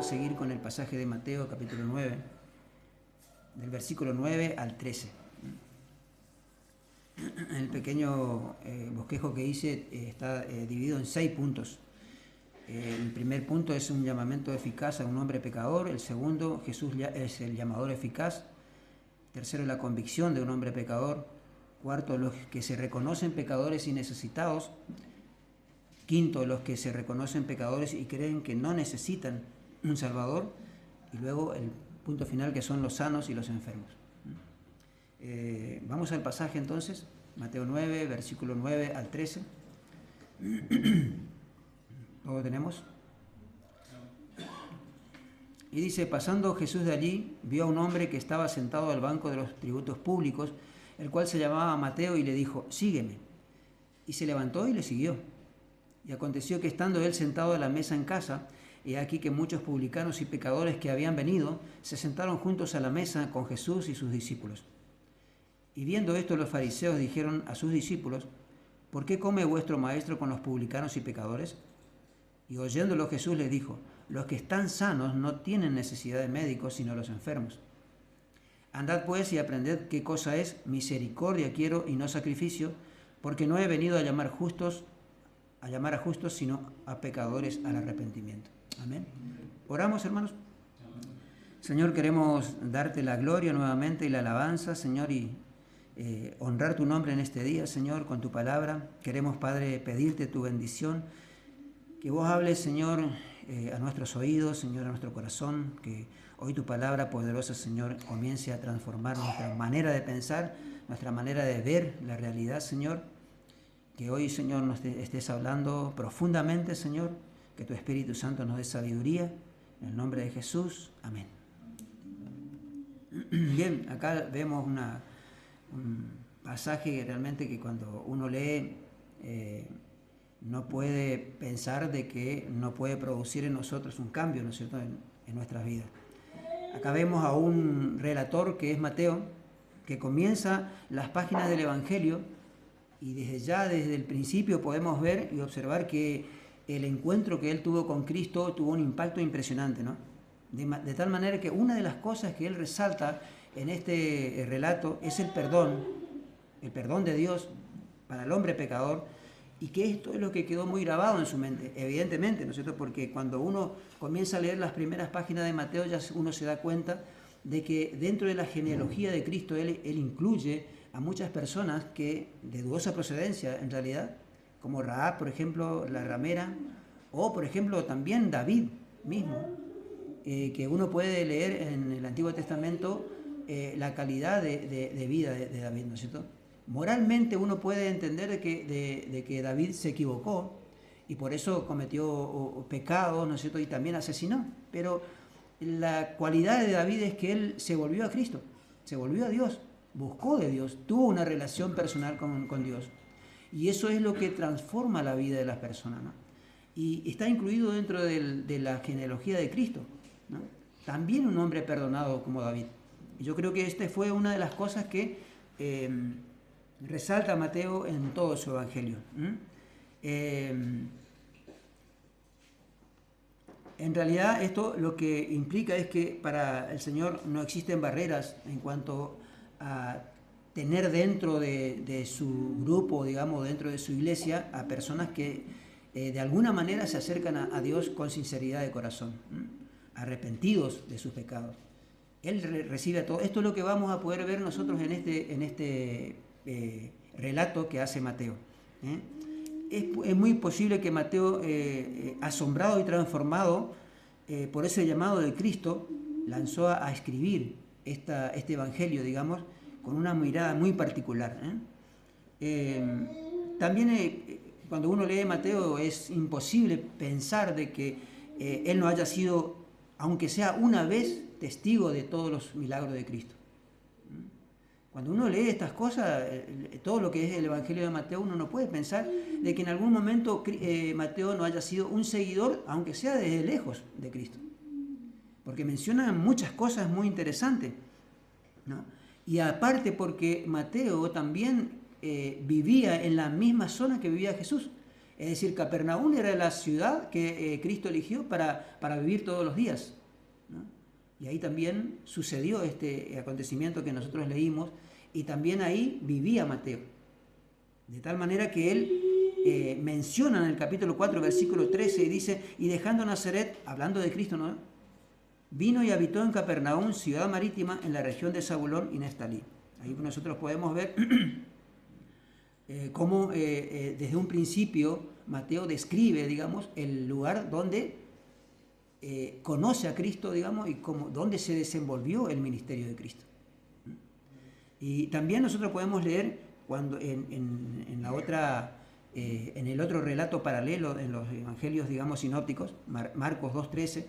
a seguir con el pasaje de Mateo capítulo 9, del versículo 9 al 13. El pequeño bosquejo que hice está dividido en 6 puntos. El primer punto es un llamamiento eficaz a un hombre pecador. El segundo, Jesús es el llamador eficaz. Tercero, la convicción de un hombre pecador. Cuarto, los que se reconocen pecadores y necesitados. Quinto, los que se reconocen pecadores y creen que no necesitan un Salvador. Y luego el punto final, que son los sanos y los enfermos. Vamos al pasaje entonces, Mateo 9, versículo 9 al 13. ¿Lo tenemos? Y dice: pasando Jesús de allí, vio a un hombre que estaba sentado al banco de los tributos públicos, el cual se llamaba Mateo, y le dijo: sígueme. Y se levantó y le siguió. Y aconteció que estando él sentado a la mesa en casa, he aquí que muchos publicanos y pecadores que habían venido se sentaron juntos a la mesa con Jesús y sus discípulos. Y viendo esto, los fariseos dijeron a sus discípulos: ¿por qué come vuestro maestro con los publicanos y pecadores? Y oyéndolo, Jesús les dijo: los que están sanos no tienen necesidad de médicos, sino los enfermos. Andad pues y aprended qué cosa es misericordia quiero y no sacrificio, porque no he venido a llamar a justos, sino a pecadores al arrepentimiento. Amén. Oramos, hermanos. Señor, queremos darte la gloria nuevamente y la alabanza, Señor, y honrar tu nombre en este día, Señor, con tu palabra. Queremos, Padre, pedirte tu bendición, que vos hables, Señor, a nuestros oídos, Señor, a nuestro corazón, que hoy tu palabra poderosa, Señor, comience a transformar nuestra manera de pensar, nuestra manera de ver la realidad, Señor. Que hoy, Señor, nos estés hablando profundamente, Señor, que tu Espíritu Santo nos dé sabiduría, en el nombre de Jesús. Amén. Bien, acá vemos un pasaje realmente que cuando uno lee no puede pensar de que no puede producir en nosotros un cambio, ¿no es cierto?, en nuestras vidas. Acá vemos a un relator que es Mateo, que comienza las páginas del Evangelio, y desde el principio podemos ver y observar que el encuentro que él tuvo con Cristo tuvo un impacto impresionante, ¿no? De tal manera que una de las cosas que él resalta en este relato es el perdón de Dios para el hombre pecador, y que esto es lo que quedó muy grabado en su mente, evidentemente, ¿no es cierto? Porque cuando uno comienza a leer las primeras páginas de Mateo, ya uno se da cuenta de que dentro de la genealogía de Cristo él incluye a muchas personas que de dudosa procedencia, en realidad, como Rahab, por ejemplo, la ramera, o por ejemplo también David mismo, que uno puede leer en el Antiguo Testamento la calidad de vida de David, ¿no es cierto? Moralmente uno puede entender de que David se equivocó y por eso cometió pecados, ¿no es cierto?, y también asesinó, pero la cualidad de David es que él se volvió a Cristo, se volvió a Dios, buscó de Dios, tuvo una relación personal con Dios. Y eso es lo que transforma la vida de las personas, ¿no? Y está incluido dentro de la genealogía de Cristo, ¿no? También un hombre perdonado como David. Y yo creo que esta fue una de las cosas que resalta Mateo en todo su evangelio. En realidad esto lo que implica es que para el Señor no existen barreras en cuanto a tener dentro de su grupo, digamos, dentro de su iglesia, a personas que de alguna manera se acercan a Dios con sinceridad de corazón, arrepentidos de sus pecados. Él recibe a todo. Esto es lo que vamos a poder ver nosotros en este relato que hace Mateo. Es muy posible que Mateo, asombrado y transformado por ese llamado de Cristo, lanzó a escribir este evangelio, digamos, con una mirada muy particular. También cuando uno lee Mateo es imposible pensar de que él no haya sido, aunque sea una vez, testigo de todos los milagros de Cristo. Cuando uno lee estas cosas, todo lo que es el Evangelio de Mateo, uno no puede pensar de que en algún momento Mateo no haya sido un seguidor, aunque sea desde lejos, de Cristo. Porque menciona muchas cosas muy interesantes, ¿no? Y aparte porque Mateo también vivía en la misma zona que vivía Jesús. Es decir, Capernaum era la ciudad que Cristo eligió para vivir todos los días, ¿no? Y ahí también sucedió este acontecimiento que nosotros leímos, y también ahí vivía Mateo. De tal manera que él menciona en el capítulo 4, versículo 13, y dice, y dejando Nazaret, hablando de Cristo, ¿no?, vino y habitó en Capernaum, ciudad marítima, en la región de Zabulón y Neftalí. Ahí nosotros podemos ver cómo desde un principio Mateo describe, digamos, el lugar donde conoce a Cristo, digamos, y donde se desenvolvió el ministerio de Cristo. Y también nosotros podemos leer cuando en el otro relato paralelo en los evangelios, digamos, sinópticos, Marcos 2:13,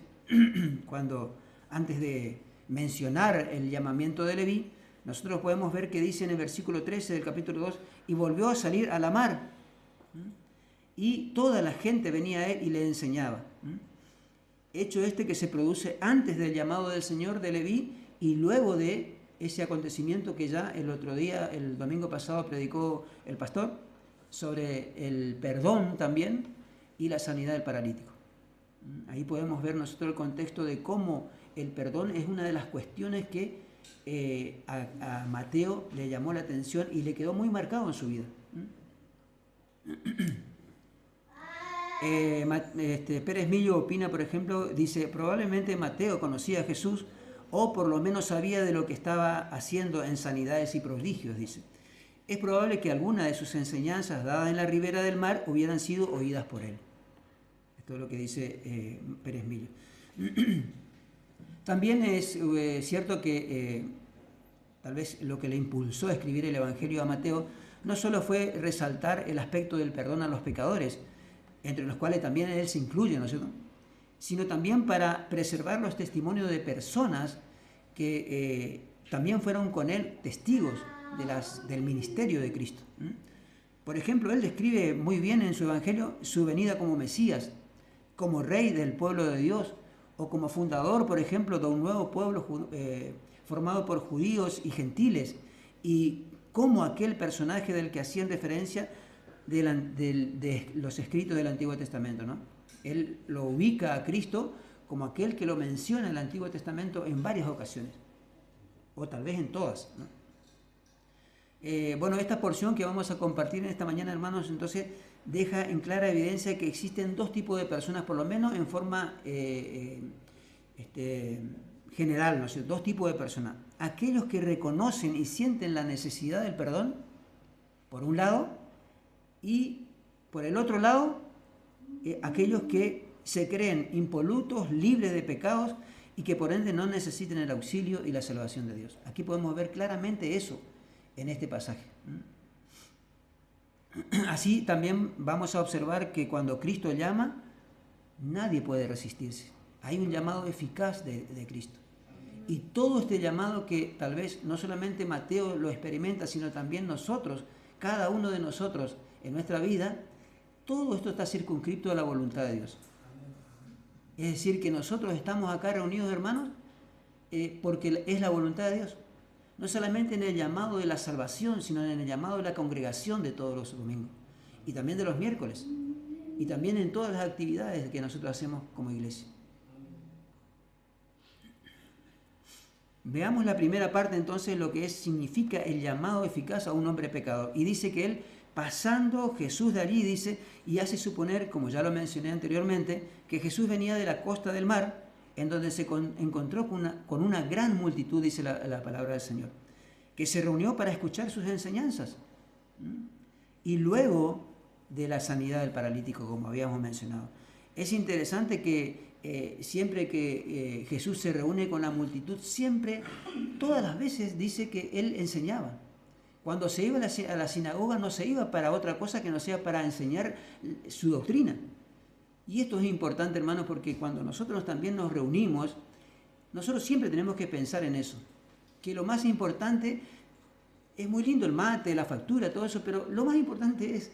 cuando antes de mencionar el llamamiento de Leví, nosotros podemos ver que dice en el versículo 13 del capítulo 2, y volvió a salir a la mar, y toda la gente venía a él y le enseñaba. Hecho este que se produce antes del llamado del Señor de Leví y luego de ese acontecimiento que ya el otro día, el domingo pasado, predicó el pastor, sobre el perdón también y la sanidad del paralítico. Ahí podemos ver nosotros el contexto de cómo el perdón es una de las cuestiones que a Mateo le llamó la atención y le quedó muy marcado en su vida. Pérez Millo opina, por ejemplo, dice, probablemente Mateo conocía a Jesús o por lo menos sabía de lo que estaba haciendo en sanidades y prodigios, dice. Es probable que alguna de sus enseñanzas dadas en la ribera del mar hubieran sido oídas por él. Esto es lo que dice Pérez Millo. También es cierto que tal vez lo que le impulsó a escribir el Evangelio a Mateo no solo fue resaltar el aspecto del perdón a los pecadores, entre los cuales también él se incluye, ¿no es cierto?, sino también para preservar los testimonios de personas que también fueron con él testigos del ministerio de Cristo. Por ejemplo, él describe muy bien en su Evangelio su venida como Mesías, como rey del pueblo de Dios, o como fundador, por ejemplo, de un nuevo pueblo formado por judíos y gentiles, y como aquel personaje del que hacían referencia de los escritos del Antiguo Testamento, ¿no? Él lo ubica a Cristo como aquel que lo menciona en el Antiguo Testamento en varias ocasiones, o tal vez en todas, ¿no? Bueno, esta porción que vamos a compartir en esta mañana, hermanos, entonces deja en clara evidencia que existen dos tipos de personas, por lo menos en forma general, ¿no? Dos tipos de personas. Aquellos que reconocen y sienten la necesidad del perdón, por un lado, y por el otro lado, aquellos que se creen impolutos, libres de pecados y que por ende no necesiten el auxilio y la salvación de Dios. Aquí podemos ver claramente eso en este pasaje. Así también vamos a observar que cuando Cristo llama, nadie puede resistirse. Hay un llamado eficaz de Cristo. Y todo este llamado que tal vez no solamente Mateo lo experimenta, sino también nosotros, cada uno de nosotros en nuestra vida, todo esto está circunscrito a la voluntad de Dios. Es decir, que nosotros estamos acá reunidos, hermanos, porque es la voluntad de Dios. No solamente en el llamado de la salvación, sino en el llamado de la congregación de todos los domingos. Y también de los miércoles. Y también en todas las actividades que nosotros hacemos como iglesia. Veamos la primera parte entonces, lo que significa el llamado eficaz a un hombre pecador. Y dice que él, pasando Jesús de allí, dice, y hace suponer, como ya lo mencioné anteriormente, que Jesús venía de la costa del mar, en donde se encontró con una gran multitud, dice la palabra del Señor, que se reunió para escuchar sus enseñanzas. Y luego de la sanidad del paralítico, como habíamos mencionado. Es interesante que siempre que Jesús se reúne con la multitud, siempre, todas las veces dice que Él enseñaba. Cuando se iba a la sinagoga no se iba para otra cosa que no sea para enseñar su doctrina. Y esto es importante, hermanos, porque cuando nosotros también nos reunimos, nosotros siempre tenemos que pensar en eso. Que lo más importante, es muy lindo el mate, la factura, todo eso, pero lo más importante es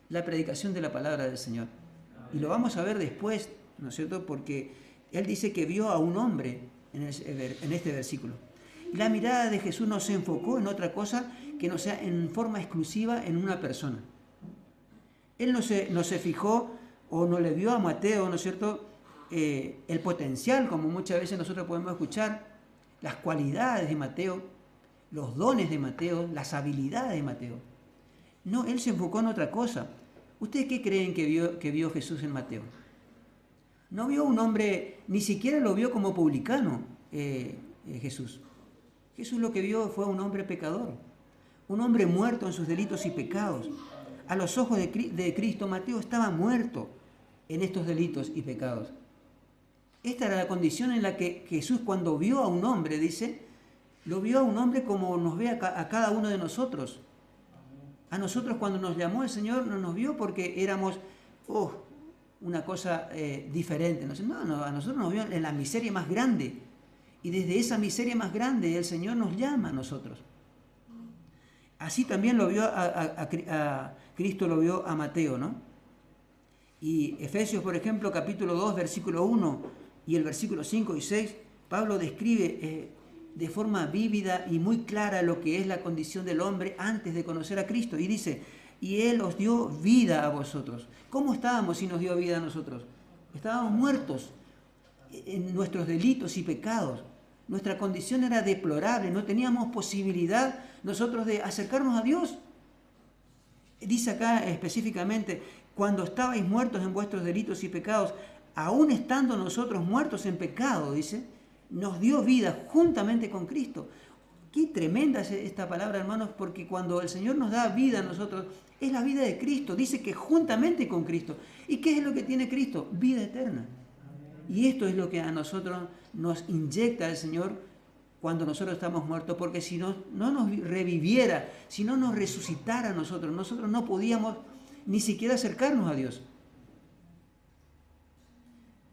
la predicación de la palabra del Señor. Y lo vamos a ver después, ¿no es cierto? Porque Él dice que vio a un hombre en este versículo. Y la mirada de Jesús no se enfocó en otra cosa que no sea en forma exclusiva en una persona. Él no se fijó o no le vio a Mateo, ¿no es cierto?, el potencial, como muchas veces nosotros podemos escuchar, las cualidades de Mateo, los dones de Mateo, las habilidades de Mateo. No, él se enfocó en otra cosa. ¿Ustedes qué creen que vio Jesús en Mateo? No vio un hombre, ni siquiera lo vio como publicano Jesús. Jesús lo que vio fue un hombre pecador, un hombre muerto en sus delitos y pecados. A los ojos de Cristo, Mateo estaba muerto en estos delitos y pecados. Esta era la condición en la que Jesús, cuando vio a un hombre, dice, lo vio a un hombre como nos ve a cada uno de nosotros. A nosotros, cuando nos llamó el Señor, no nos vio porque éramos una cosa diferente. No, a nosotros nos vio en la miseria más grande. Y desde esa miseria más grande el Señor nos llama a nosotros. Así también lo vio a Cristo, lo vio a Mateo, ¿no? Y Efesios, por ejemplo, capítulo 2, versículo 1 y el versículo 5 y 6, Pablo describe de forma vívida y muy clara lo que es la condición del hombre antes de conocer a Cristo. Y dice, y Él os dio vida a vosotros. ¿Cómo estábamos si nos dio vida a nosotros? Estábamos muertos en nuestros delitos y pecados. Nuestra condición era deplorable, no teníamos posibilidad nosotros de acercarnos a Dios. Dice acá específicamente, cuando estabais muertos en vuestros delitos y pecados, aún estando nosotros muertos en pecado, dice, nos dio vida juntamente con Cristo. Qué tremenda es esta palabra, hermanos, porque cuando el Señor nos da vida a nosotros, es la vida de Cristo. Dice que juntamente con Cristo. ¿Y qué es lo que tiene Cristo? Vida eterna. Y esto es lo que a nosotros nos inyecta el Señor cuando nosotros estamos muertos, porque si no nos reviviera, si no nos resucitara a nosotros no podíamos ni siquiera acercarnos a Dios.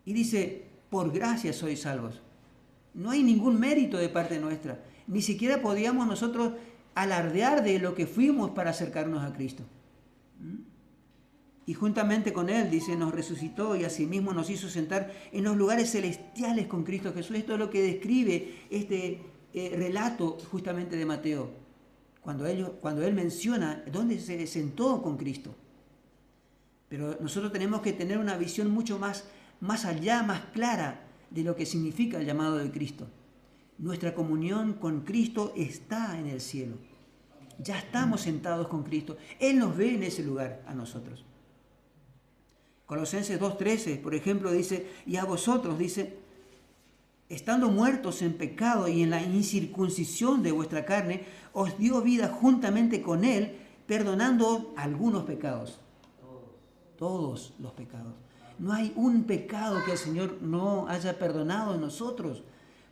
Y dice, por gracia sois salvos. No hay ningún mérito de parte nuestra. Ni siquiera podíamos nosotros alardear de lo que fuimos para acercarnos a Cristo. Y juntamente con Él, dice, nos resucitó y asimismo nos hizo sentar en los lugares celestiales con Cristo Jesús. Esto es lo que describe este relato justamente de Mateo, cuando él menciona dónde se sentó con Cristo. Pero nosotros tenemos que tener una visión mucho más allá, más clara de lo que significa el llamado de Cristo. Nuestra comunión con Cristo está en el cielo. Ya estamos sentados con Cristo. Él nos ve en ese lugar a nosotros. Colosenses 2:13, por ejemplo, dice, y a vosotros, dice, estando muertos en pecado y en la incircuncisión de vuestra carne, os dio vida juntamente con Él, perdonando algunos pecados. Todos los pecados. No hay un pecado que el Señor no haya perdonado en nosotros.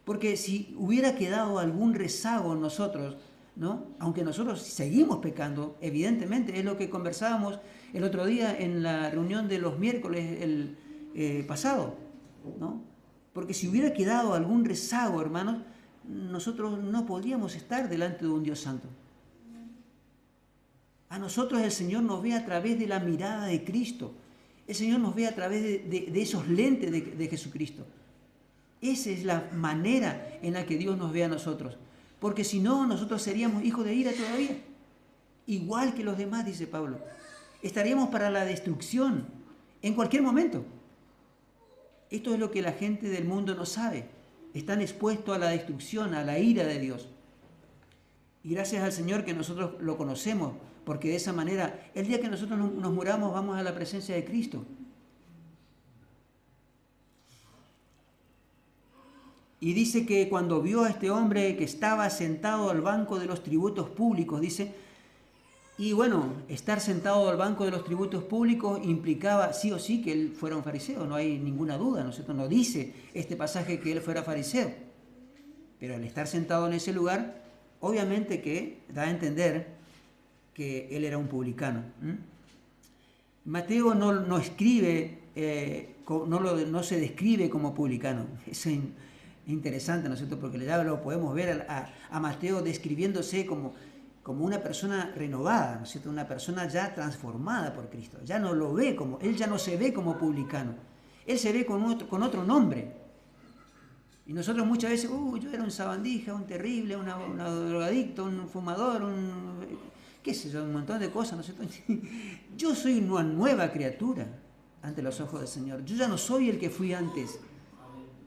Porque si hubiera quedado algún rezago en nosotros, ¿no? Aunque nosotros seguimos pecando, evidentemente, es lo que conversábamos el otro día en la reunión de los miércoles pasado, ¿no? Porque si hubiera quedado algún rezago, hermanos, nosotros no podríamos estar delante de un Dios santo. A nosotros el Señor nos ve a través de la mirada de Cristo. El Señor nos ve a través de esos lentes de Jesucristo. Esa es la manera en la que Dios nos ve a nosotros. Porque si no, nosotros seríamos hijos de ira todavía. Igual que los demás, dice Pablo. Estaríamos para la destrucción en cualquier momento. Esto es lo que la gente del mundo no sabe. Están expuestos a la destrucción, a la ira de Dios. Y gracias al Señor que nosotros lo conocemos, porque de esa manera, el día que nosotros nos muramos, vamos a la presencia de Cristo. Y dice que cuando vio a este hombre que estaba sentado al banco de los tributos públicos, dice, y bueno, estar sentado al banco de los tributos públicos implicaba sí o sí que él fuera un fariseo, no hay ninguna duda, ¿no es cierto? No dice este pasaje que él fuera fariseo, pero al estar sentado en ese lugar, obviamente que da a entender que él era un publicano. Mateo no escribe, no se describe como publicano. Es interesante, ¿no es cierto? Porque ya lo podemos ver a Mateo describiéndose como una persona renovada, ¿no es cierto? Una persona ya transformada por Cristo. Ya no lo ve él ya no se ve como publicano. Él se ve con otro nombre. Y nosotros muchas veces, yo era un sabandija, un terrible, un drogadicto, un fumador, qué sé yo, un montón de cosas, ¿no es cierto? yo soy una nueva criatura ante los ojos del Señor. Yo ya no soy el que fui antes,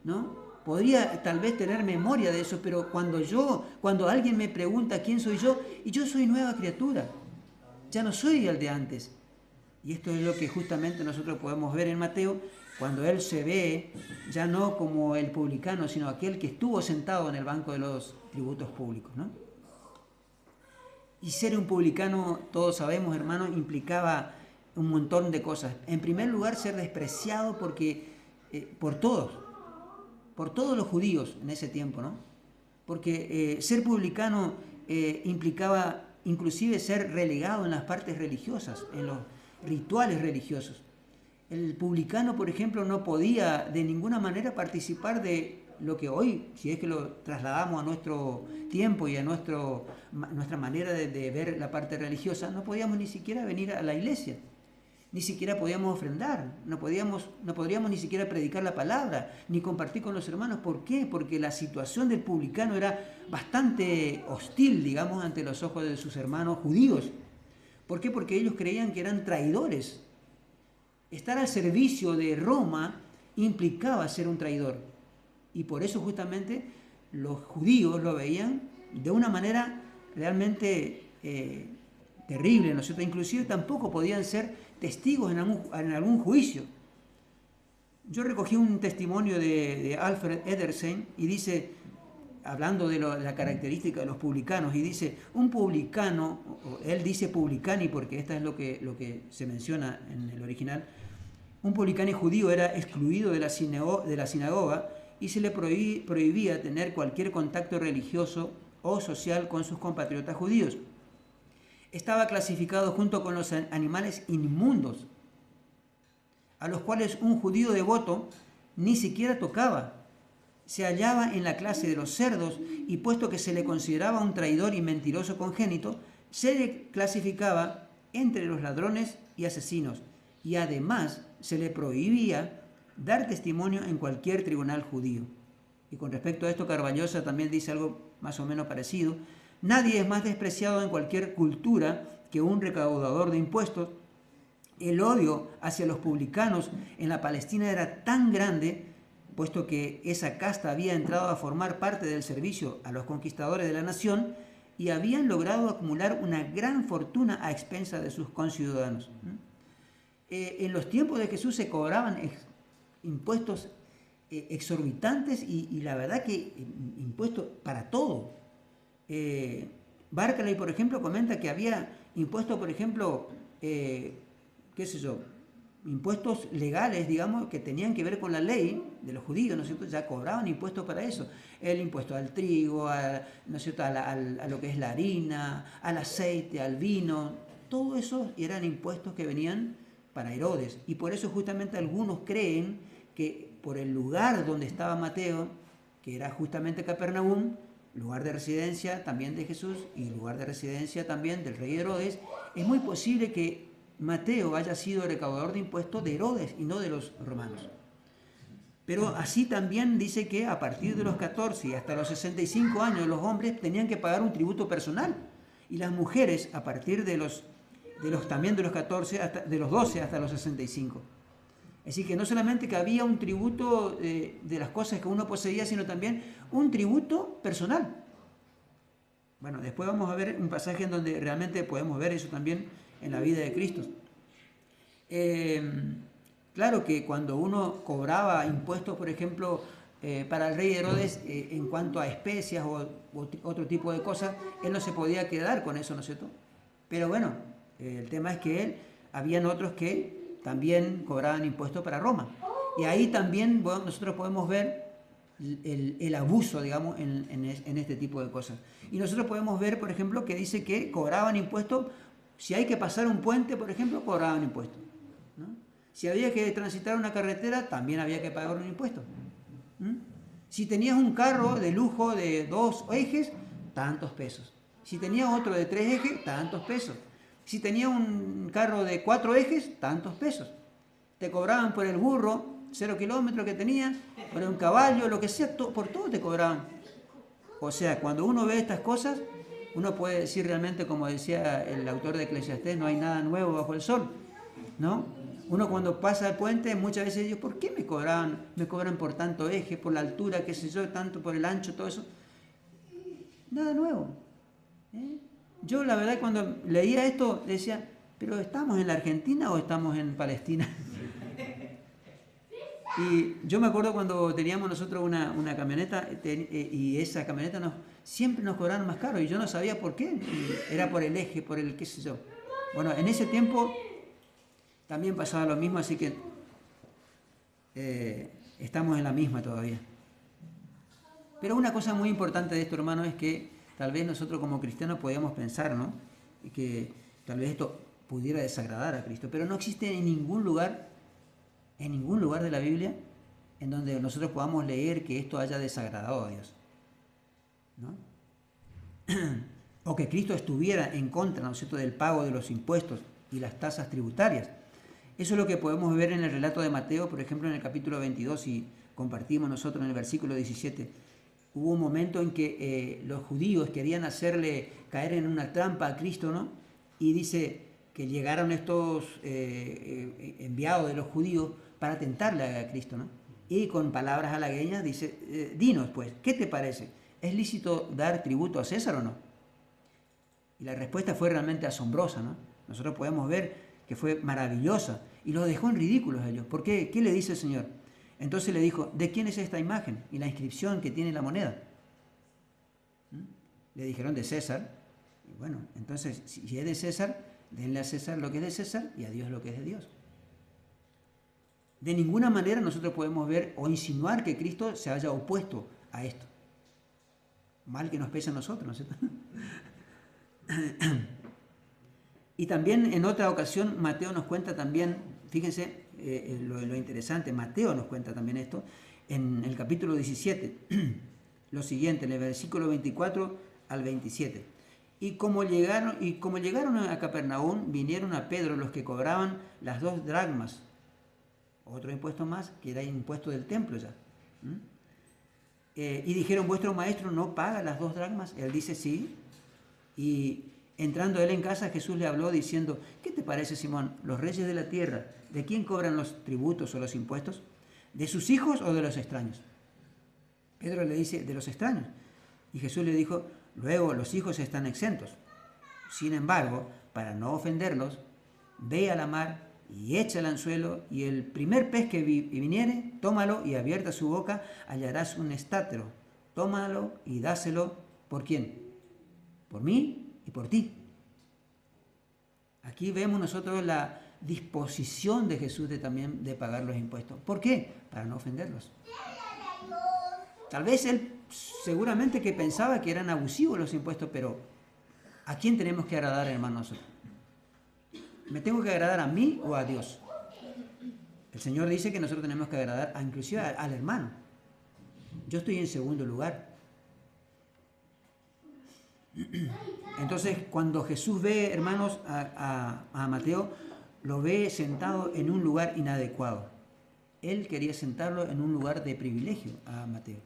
¿no? Podría tal vez tener memoria de eso, pero cuando alguien me pregunta quién soy yo, y yo soy nueva criatura, ya no soy el de antes. Y esto es lo que justamente nosotros podemos ver en Mateo, cuando él se ve ya no como el publicano, sino aquel que estuvo sentado en el banco de los tributos públicos, ¿no? Y ser un publicano, todos sabemos, hermanos, implicaba un montón de cosas. En primer lugar, ser despreciado por todos los judíos en ese tiempo, ¿no? Porque ser publicano implicaba inclusive ser relegado en las partes religiosas, en los rituales religiosos. El publicano, por ejemplo, no podía de ninguna manera participar de lo que hoy, si es que lo trasladamos a nuestro tiempo y a nuestra manera de ver la parte religiosa, no podíamos ni siquiera venir a la iglesia, ni siquiera podíamos ofrendar, no podríamos ni siquiera predicar la palabra, ni compartir con los hermanos. ¿Por qué? Porque la situación del publicano era bastante hostil, digamos, ante los ojos de sus hermanos judíos. ¿Por qué? Porque ellos creían que eran traidores. Estar al servicio de Roma implicaba ser un traidor. Y por eso justamente los judíos lo veían de una manera realmente terrible, ¿no es cierto? Inclusive tampoco podían ser testigos en algún juicio. Yo recogí un testimonio de Alfred Edersheim y dice, hablando de la característica de los publicanos, y dice, un publicano, él dice publicani porque esta es lo que se menciona en el original, un publicano judío era excluido de la sinagoga y se le prohibía tener cualquier contacto religioso o social con sus compatriotas judíos. Estaba clasificado junto con los animales inmundos, a los cuales un judío devoto ni siquiera tocaba. Se hallaba en la clase de los cerdos y puesto que se le consideraba un traidor y mentiroso congénito, se le clasificaba entre los ladrones y asesinos, y además se le prohibía dar testimonio en cualquier tribunal judío. Y con respecto a esto, Carballosa también dice algo más o menos parecido. Nadie es más despreciado en cualquier cultura que un recaudador de impuestos. El odio hacia los publicanos en la Palestina era tan grande, puesto que esa casta había entrado a formar parte del servicio a los conquistadores de la nación y habían logrado acumular una gran fortuna a expensas de sus conciudadanos. En los tiempos de Jesús se cobraban impuestos exorbitantes y la verdad que impuestos para todo. Barclay, por ejemplo, comenta que había impuestos, por ejemplo, impuestos legales, digamos, que tenían que ver con la ley de los judíos, ¿no es cierto? Ya cobraban impuestos para eso. El impuesto al trigo, ¿no es cierto? A lo que es la harina, al aceite, al vino. Todo eso eran impuestos que venían para Herodes. Y por eso justamente algunos creen que por el lugar donde estaba Mateo, que era justamente Capernaum, lugar de residencia también de Jesús y lugar de residencia también del rey Herodes, es muy posible que Mateo haya sido recaudador de impuestos de Herodes y no de los romanos. Pero así también dice que a partir de los 14 y hasta los 65 años los hombres tenían que pagar un tributo personal y las mujeres a partir de los 14, de los 12 hasta los 65. Así que no solamente que había un tributo de las cosas que uno poseía, sino también un tributo personal. Bueno, después vamos a ver un pasaje en donde realmente podemos ver eso también en la vida de Cristo. Claro que cuando uno cobraba impuestos, por ejemplo, para el rey Herodes, en cuanto a especias o otro tipo de cosas, él no se podía quedar con eso, ¿no es cierto? Pero bueno, el tema es que habían otros que también cobraban impuestos para Roma. Y ahí también nosotros podemos ver el abuso, digamos, en este tipo de cosas. Y nosotros podemos ver, por ejemplo, que dice que cobraban impuestos, si hay que pasar un puente, por ejemplo, cobraban impuestos, ¿no? Si había que transitar una carretera, también había que pagar un impuesto. Si tenías un carro de lujo de 2 ejes, tantos pesos. Si tenías otro de 3 ejes, tantos pesos. Si tenías un carro de 4 ejes, tantos pesos. Te cobraban por el burro, 0 kilómetros que tenías, por un caballo, lo que sea, por todo te cobraban. O sea, cuando uno ve estas cosas, Uno puede decir realmente, como decía el autor de Eclesiastés, no hay nada nuevo bajo el sol, ¿no? Uno cuando pasa el puente muchas veces dice, ¿por qué me cobran por tanto eje, por la altura, qué sé yo, tanto por el ancho, todo eso? Nada nuevo. ¿eh? Yo la verdad cuando leía esto decía, ¿pero estamos en la Argentina o estamos en Palestina? Y yo me acuerdo cuando teníamos nosotros una camioneta y esa camioneta siempre nos cobraron más caro y yo no sabía por qué. Y era por el eje, por el qué sé yo. Bueno, en ese tiempo también pasaba lo mismo, así que estamos en la misma todavía. Pero una cosa muy importante de esto, hermano, es que tal vez nosotros como cristianos podíamos pensar, ¿no? Que tal vez esto pudiera desagradar a Cristo, pero no existe en ningún lugar de la Biblia en donde nosotros podamos leer que esto haya desagradado a Dios, ¿no? O que Cristo estuviera en contra, ¿no es cierto?, del pago de los impuestos y las tasas tributarias. Eso es lo que podemos ver en el relato de Mateo, por ejemplo, en el capítulo 22, y compartimos nosotros en el versículo 17. Hubo un momento en que los judíos querían hacerle caer en una trampa a Cristo, ¿no? Y dice que llegaron estos enviados de los judíos para tentarle a Cristo, ¿no? Y con palabras halagueñas dice, dinos pues, ¿qué te parece? ¿Es lícito dar tributo a César o no? Y la respuesta fue realmente asombrosa, ¿no? Nosotros podemos ver que fue maravillosa y los dejó en ridículos a ellos. ¿Por qué? ¿Qué le dice el Señor? Entonces le dijo, ¿de quién es esta imagen y la inscripción que tiene la moneda? Le dijeron de César. Y bueno, entonces, si es de César, denle a César lo que es de César y a Dios lo que es de Dios. De ninguna manera nosotros podemos ver o insinuar que Cristo se haya opuesto a esto. Mal que nos pese a nosotros, ¿no es cierto? Y también en otra ocasión Mateo nos cuenta también, fíjense lo interesante, Mateo nos cuenta también esto, en el capítulo 17, lo siguiente, en el versículo 24 al 27. Y como llegaron a Capernaum, vinieron a Pedro los que cobraban las 2 dracmas, otro impuesto más, que era impuesto del templo ya. Y dijeron, ¿vuestro maestro no paga las 2 dracmas? Él dice, sí. Y entrando él en casa, Jesús le habló diciendo, ¿qué te parece, Simón? ¿Los reyes de la tierra, de quién cobran los tributos o los impuestos? ¿De sus hijos o de los extraños? Pedro le dice, de los extraños. Y Jesús le dijo, luego los hijos están exentos. Sin embargo, para no ofenderlos, ve a la mar y echa el anzuelo, y el primer pez que viniere, tómalo y abierta su boca, hallarás un estátero. Tómalo y dáselo, ¿por quién? Por mí y por ti. Aquí vemos nosotros la disposición de Jesús también de pagar los impuestos. ¿Por qué? Para no ofenderlos. Tal vez él seguramente que pensaba que eran abusivos los impuestos, pero ¿a quién tenemos que agradar, hermano, nosotros? ¿Me tengo que agradar a mí o a Dios? El Señor dice que nosotros tenemos que agradar inclusive al hermano. Yo estoy en segundo lugar. Entonces, cuando Jesús ve, hermanos, a Mateo, lo ve sentado en un lugar inadecuado. Él quería sentarlo en un lugar de privilegio a Mateo.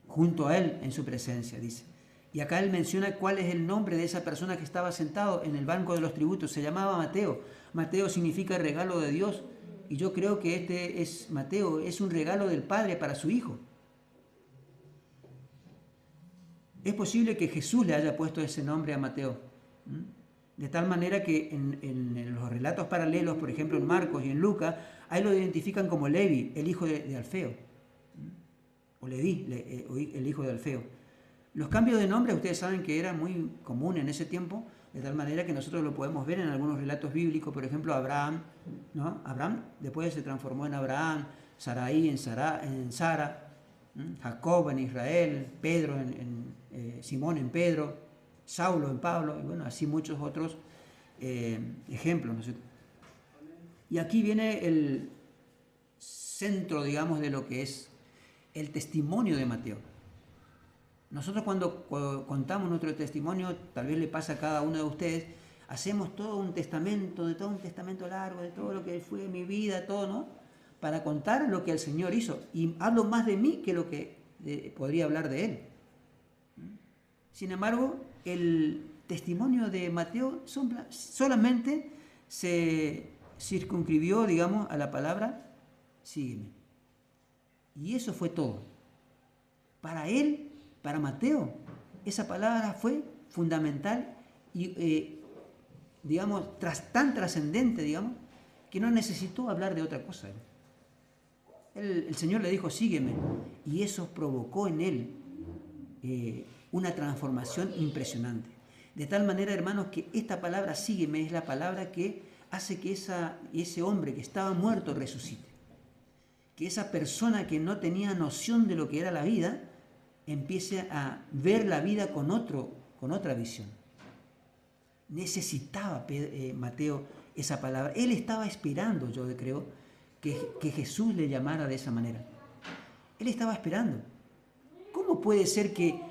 Junto a él, en su presencia, dice. Y acá él menciona cuál es el nombre de esa persona que estaba sentado en el banco de los tributos. Se llamaba Mateo. Mateo significa regalo de Dios. Y yo creo que Mateo es un regalo del Padre para su Hijo. Es posible que Jesús le haya puesto ese nombre a Mateo. De tal manera que en los relatos paralelos, por ejemplo en Marcos y en Lucas, ahí lo identifican como Levi, el hijo de Alfeo. O Leví, el hijo de Alfeo. Los cambios de nombre, ustedes saben que era muy común en ese tiempo, de tal manera que nosotros lo podemos ver en algunos relatos bíblicos, por ejemplo Abraham, ¿no? Abraham después se transformó en Abraham, Sarai en Sara, Jacob en Israel, Pedro Simón en Pedro, Saulo en Pablo, y bueno, así muchos otros ejemplos, ¿no es cierto? Y aquí viene el centro, digamos, de lo que es el testimonio de Mateo. Nosotros cuando contamos nuestro testimonio, tal vez le pasa a cada uno de ustedes, hacemos todo un testamento largo, de todo lo que fue mi vida, todo, ¿no? Para contar lo que el Señor hizo. Y hablo más de mí que lo que podría hablar de Él. Sin embargo, el testimonio de Mateo solamente se circunscribió, digamos, a la palabra, sígueme. Y eso fue todo. Para él, para Mateo, esa palabra fue fundamental y, digamos, tan trascendente, digamos, que no necesitó hablar de otra cosa. El Señor le dijo, sígueme, y eso provocó en él una transformación impresionante. De tal manera, hermanos, que esta palabra sígueme es la palabra que hace que ese hombre que estaba muerto resucite. Que esa persona que no tenía noción de lo que era la vida, empiece a ver la vida con otra visión. Necesitaba Mateo esa palabra. Él estaba esperando, yo creo, que Jesús le llamara de esa manera. Él estaba esperando. ¿Cómo puede ser que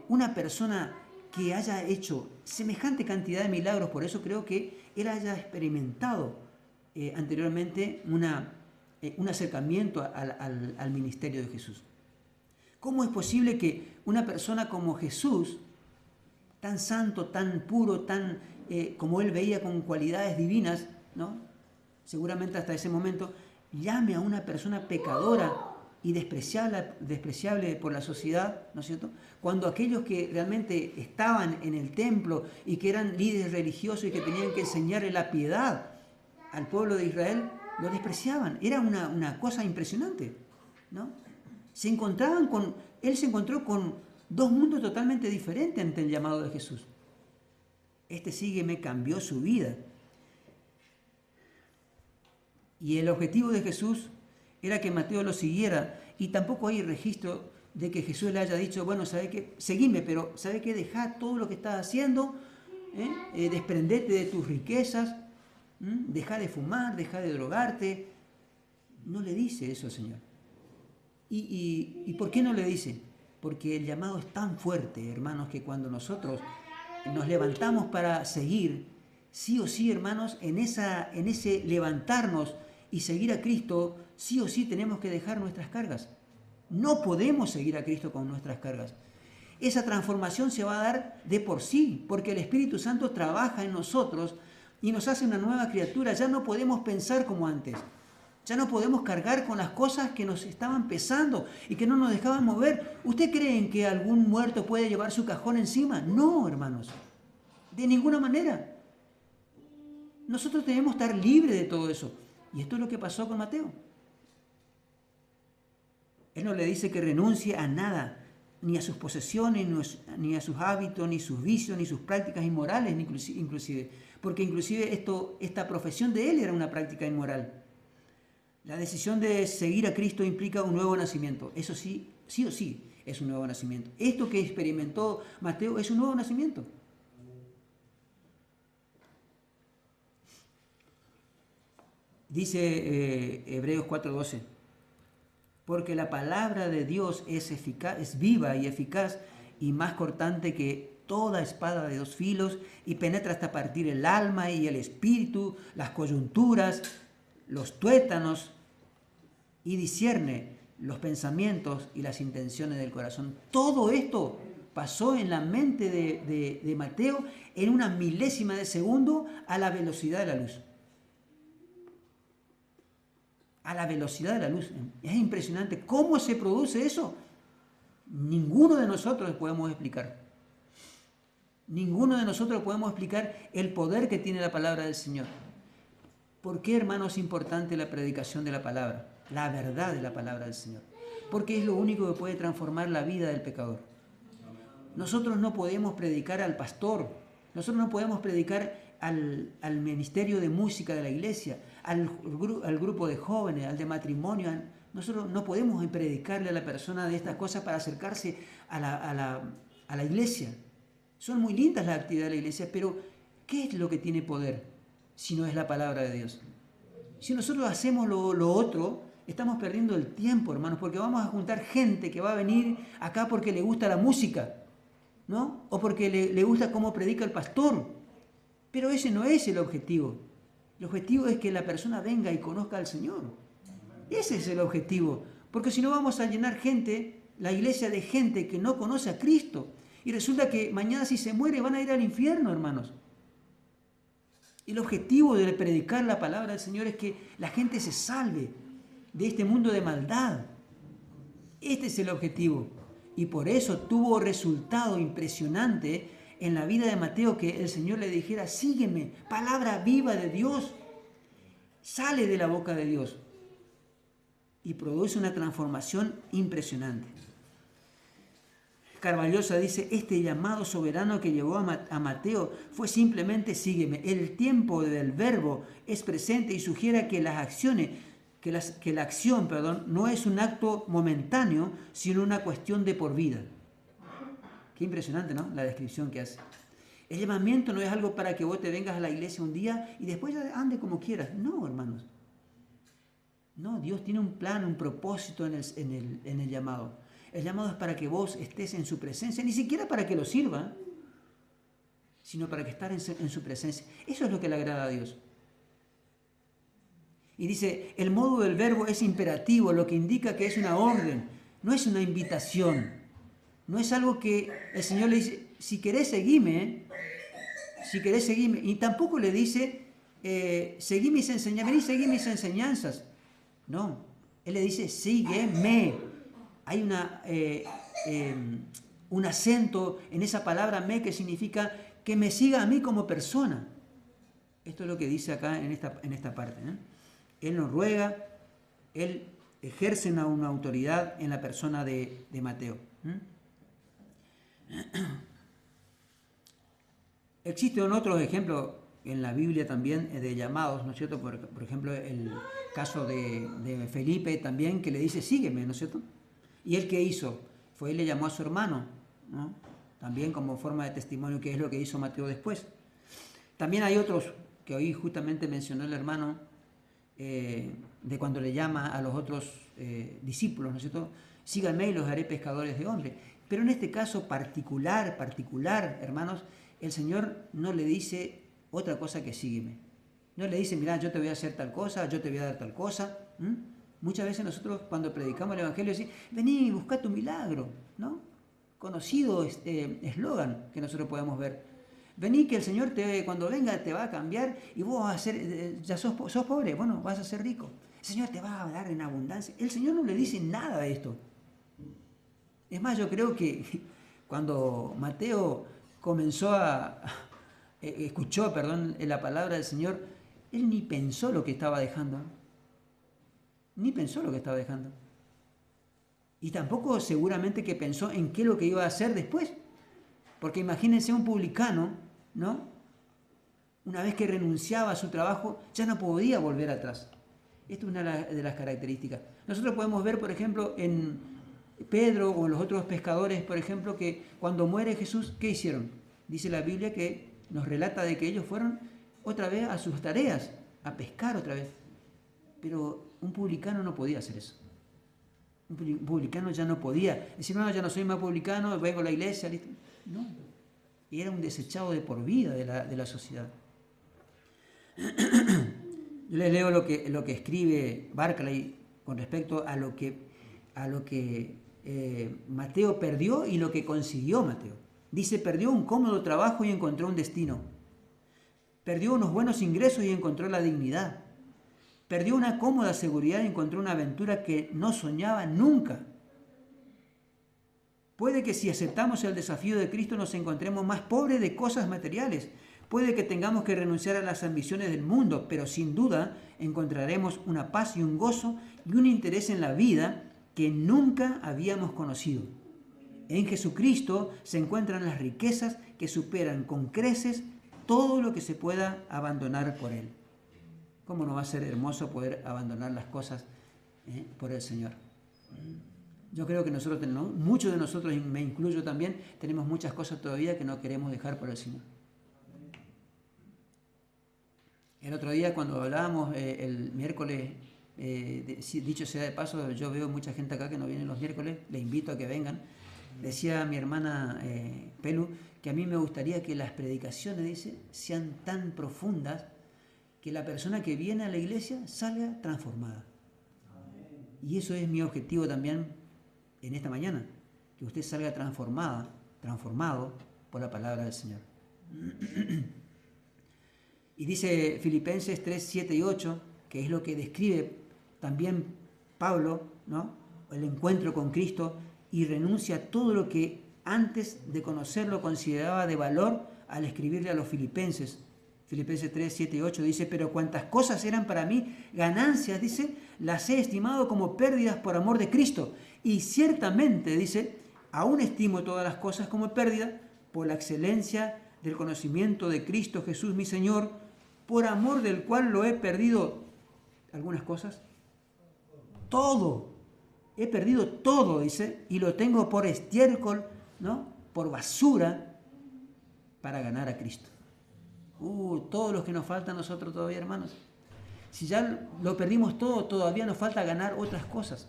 una persona que haya hecho semejante cantidad de milagros, por eso creo que él haya experimentado anteriormente un acercamiento al ministerio de Jesús? ¿Cómo es posible que una persona como Jesús, tan santo, tan puro, tan como él veía con cualidades divinas, ¿no? Seguramente hasta ese momento, llame a una persona pecadora y despreciable por la sociedad, ¿no es cierto? Cuando aquellos que realmente estaban en el templo y que eran líderes religiosos y que tenían que enseñarle la piedad al pueblo de Israel, lo despreciaban. Era una cosa impresionante, ¿no? Él se encontró con dos mundos totalmente diferentes ante el llamado de Jesús. Sígueme cambió su vida. Y el objetivo de Jesús era que Mateo lo siguiera, y tampoco hay registro de que Jesús le haya dicho, bueno, ¿sabe qué? Seguime, pero ¿sabe qué? Dejá todo lo que estás haciendo, desprendete de tus riquezas, deja de fumar, deja de drogarte. No le dice eso al Señor. ¿Y por qué no le dice? Porque el llamado es tan fuerte, hermanos, que cuando nosotros nos levantamos para seguir, sí o sí, hermanos, en ese levantarnos y seguir a Cristo, sí o sí tenemos que dejar nuestras cargas. No podemos seguir a Cristo con nuestras cargas. Esa transformación se va a dar de por sí, porque el Espíritu Santo trabaja en nosotros y nos hace una nueva criatura. Ya no podemos pensar como antes. Ya no podemos cargar con las cosas que nos estaban pesando y que no nos dejaban mover. ¿Usted cree que algún muerto puede llevar su cajón encima? No, hermanos. De ninguna manera. Nosotros debemos estar libres de todo eso. Y esto es lo que pasó con Mateo. Él no le dice que renuncie a nada, ni a sus posesiones, ni a sus hábitos, ni sus vicios, ni sus prácticas inmorales, inclusive. Porque inclusive esta profesión de él era una práctica inmoral. La decisión de seguir a Cristo implica un nuevo nacimiento. Eso sí o sí es un nuevo nacimiento. Esto que experimentó Mateo es un nuevo nacimiento. Dice Hebreos 4:12, porque la palabra de Dios es eficaz, es viva y eficaz y más cortante que toda espada de dos filos y penetra hasta partir el alma y el espíritu, las coyunturas, los tuétanos, y discierne los pensamientos y las intenciones del corazón. Todo esto pasó en la mente de Mateo en una milésima de segundo a la velocidad de la luz. A la velocidad de la luz. Es impresionante. ¿Cómo se produce eso? Ninguno de nosotros podemos explicar. Ninguno de nosotros podemos explicar el poder que tiene la palabra del Señor. ¿Por qué, hermanos, es importante la predicación de la palabra? La verdad de la palabra del Señor. Porque es lo único que puede transformar la vida del pecador. Nosotros no podemos predicar al pastor. Nosotros no podemos predicar al ministerio de música de la iglesia, al grupo de jóvenes, al de matrimonio. Nosotros no podemos predicarle a la persona de estas cosas para acercarse a la iglesia. Son muy lindas las actividades de la iglesia, pero ¿qué es lo que tiene poder si no es la palabra de Dios? Si nosotros hacemos lo otro, estamos perdiendo el tiempo, hermanos, porque vamos a juntar gente que va a venir acá porque le gusta la música, ¿no? O porque le gusta cómo predica el pastor. Pero ese no es el objetivo. El objetivo es que la persona venga y conozca al Señor. Ese es el objetivo. Porque si no vamos a llenar gente la iglesia de gente que no conoce a Cristo. Y resulta que mañana si se muere van a ir al infierno, hermanos. El objetivo de predicar la palabra del Señor es que la gente se salve de este mundo de maldad. Este es el objetivo. Y por eso tuvo resultado impresionante en la vida de Mateo que el Señor le dijera, sígueme, palabra viva de Dios. Sale de la boca de Dios y produce una transformación impresionante. Carvallosa dice, este llamado soberano que llevó a Mateo fue simplemente sígueme. El tiempo del verbo es presente y sugiere que las acciones, que la acción, no es un acto momentáneo, sino una cuestión de por vida. Qué impresionante, ¿no? La descripción que hace. El llamamiento no es algo para que vos te vengas a la iglesia un día y después ya ande como quieras. No, hermanos. No, Dios tiene un plan, un propósito en el llamado. El llamado es para que vos estés en su presencia, ni siquiera para que lo sirva, sino para que estar en su presencia. Eso es lo que le agrada a Dios. Y dice, el modo del verbo es imperativo, lo que indica que es una orden, no es una invitación. No es algo que el Señor le dice, si querés seguime, y tampoco le dice, seguí mis enseñanzas, vení, seguí mis enseñanzas. No, Él le dice, sígueme. Hay un acento en esa palabra me que significa que me siga a mí como persona. Esto es lo que dice acá en esta parte, ¿eh? Él nos ruega, Él ejerce una autoridad en la persona de Mateo. Existen otros ejemplos en la Biblia también de llamados, ¿no es cierto? Por ejemplo, el caso de Felipe también, que le dice, sígueme, ¿no es cierto? ¿Y él qué hizo? Él le llamó a su hermano, ¿no? También como forma de testimonio, que es lo que hizo Mateo después. También hay otros que hoy justamente mencionó el hermano, de cuando le llama a los otros discípulos, ¿no es cierto? Síganme y los haré pescadores de hombres. Pero en este caso particular, hermanos, el Señor no le dice otra cosa que sígueme. No le dice, mira, yo te voy a hacer tal cosa, yo te voy a dar tal cosa. Muchas veces nosotros cuando predicamos el Evangelio decimos, vení, busca tu milagro, ¿no? Conocido eslogan que nosotros podemos ver. Vení que el Señor cuando venga te va a cambiar y vos vas a ser, ya sos pobre, bueno, vas a ser rico. El Señor te va a dar en abundancia. El Señor no le dice nada de esto. Es más, yo creo que cuando Mateo escuchó la palabra del Señor, él ni pensó lo que estaba dejando. Ni pensó lo que estaba dejando. Y tampoco seguramente que pensó en qué es lo que iba a hacer después. Porque imagínense un publicano, ¿no? Una vez que renunciaba a su trabajo, ya no podía volver atrás. Esta es una de las características. Nosotros podemos ver, por ejemplo, en Pedro o en los otros pescadores, por ejemplo, que cuando muere Jesús, ¿qué hicieron? Dice la Biblia que nos relata de que ellos fueron otra vez a sus tareas, a pescar otra vez. Pero un publicano no podía hacer eso. Un publicano ya no podía decir, no, ya no soy más publicano, vengo a la iglesia, listo. No, era un desechado de por vida de la sociedad. Yo les leo lo que escribe Barclay con respecto a lo que Mateo perdió y lo que consiguió Mateo. Dice, perdió un cómodo trabajo y encontró un destino. Perdió unos buenos ingresos y encontró la dignidad. Perdió una cómoda seguridad y encontró una aventura que no soñaba nunca. Puede que si aceptamos el desafío de Cristo nos encontremos más pobres de cosas materiales. Puede que tengamos que renunciar a las ambiciones del mundo, pero sin duda encontraremos una paz y un gozo y un interés en la vida que nunca habíamos conocido. En Jesucristo se encuentran las riquezas que superan con creces todo lo que se pueda abandonar por Él. ¿Cómo no va a ser hermoso poder abandonar las cosas por el Señor? Yo creo que nosotros tenemos, muchos de nosotros, y me incluyo también, tenemos muchas cosas todavía que no queremos dejar por el Señor. El otro día cuando hablábamos el miércoles, dicho sea de paso, yo veo mucha gente acá que no viene los miércoles, les invito a que vengan. Decía mi hermana Pelu que a mí me gustaría que las predicaciones, dice, sean tan profundas que la persona que viene a la iglesia salga transformada. Y eso es mi objetivo también en esta mañana, que usted salga transformado por la palabra del Señor. Y dice Filipenses 3, 7 y 8, que es lo que describe también Pablo, ¿no? El encuentro con Cristo, y renuncia a todo lo que antes de conocerlo consideraba de valor al escribirle a los filipenses. Filipenses 3, 7 y 8 dice, pero cuantas cosas eran para mí ganancias, dice, las he estimado como pérdidas por amor de Cristo. Y ciertamente, dice, aún estimo todas las cosas como pérdida por la excelencia del conocimiento de Cristo Jesús mi Señor, por amor del cual lo he perdido. ¿Algunas cosas? Todo. He perdido todo, dice, y lo tengo por estiércol, ¿no? Por basura, para ganar a Cristo. Todo lo que nos falta a nosotros todavía, hermanos. Si ya lo perdimos todo, todavía nos falta ganar otras cosas.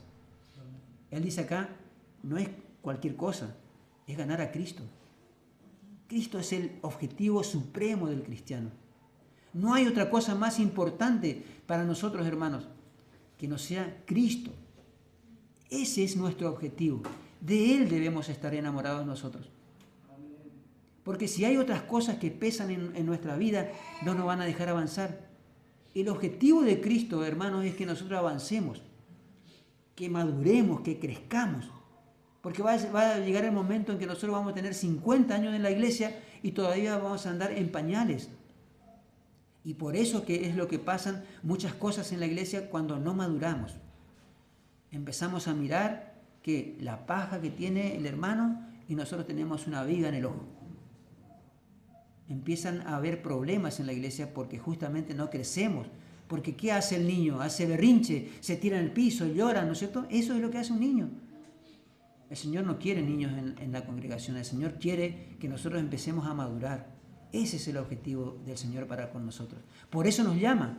Él dice acá, no es cualquier cosa, es ganar a Cristo. Cristo es el objetivo supremo del cristiano. No hay otra cosa más importante para nosotros, hermanos, que no sea Cristo. Ese es nuestro objetivo. De Él debemos estar enamorados nosotros. Porque si hay otras cosas que pesan en nuestra vida, no nos van a dejar avanzar. El objetivo de Cristo, hermanos, es que nosotros avancemos, que maduremos, que crezcamos. Porque va a llegar el momento en que nosotros vamos a tener 50 años en la iglesia y todavía vamos a andar en pañales. Y por eso que es lo que pasan muchas cosas en la iglesia cuando no maduramos. Empezamos a mirar que la paja que tiene el hermano y nosotros tenemos una viga en el ojo. Empiezan a haber problemas en la iglesia porque justamente no crecemos. Porque ¿qué hace el niño? Hace berrinche, se tira en el piso, llora, ¿no es cierto? Eso es lo que hace un niño. El Señor no quiere niños en la congregación. El Señor quiere que nosotros empecemos a madurar. Ese es el objetivo del Señor para con nosotros. Por eso nos llama.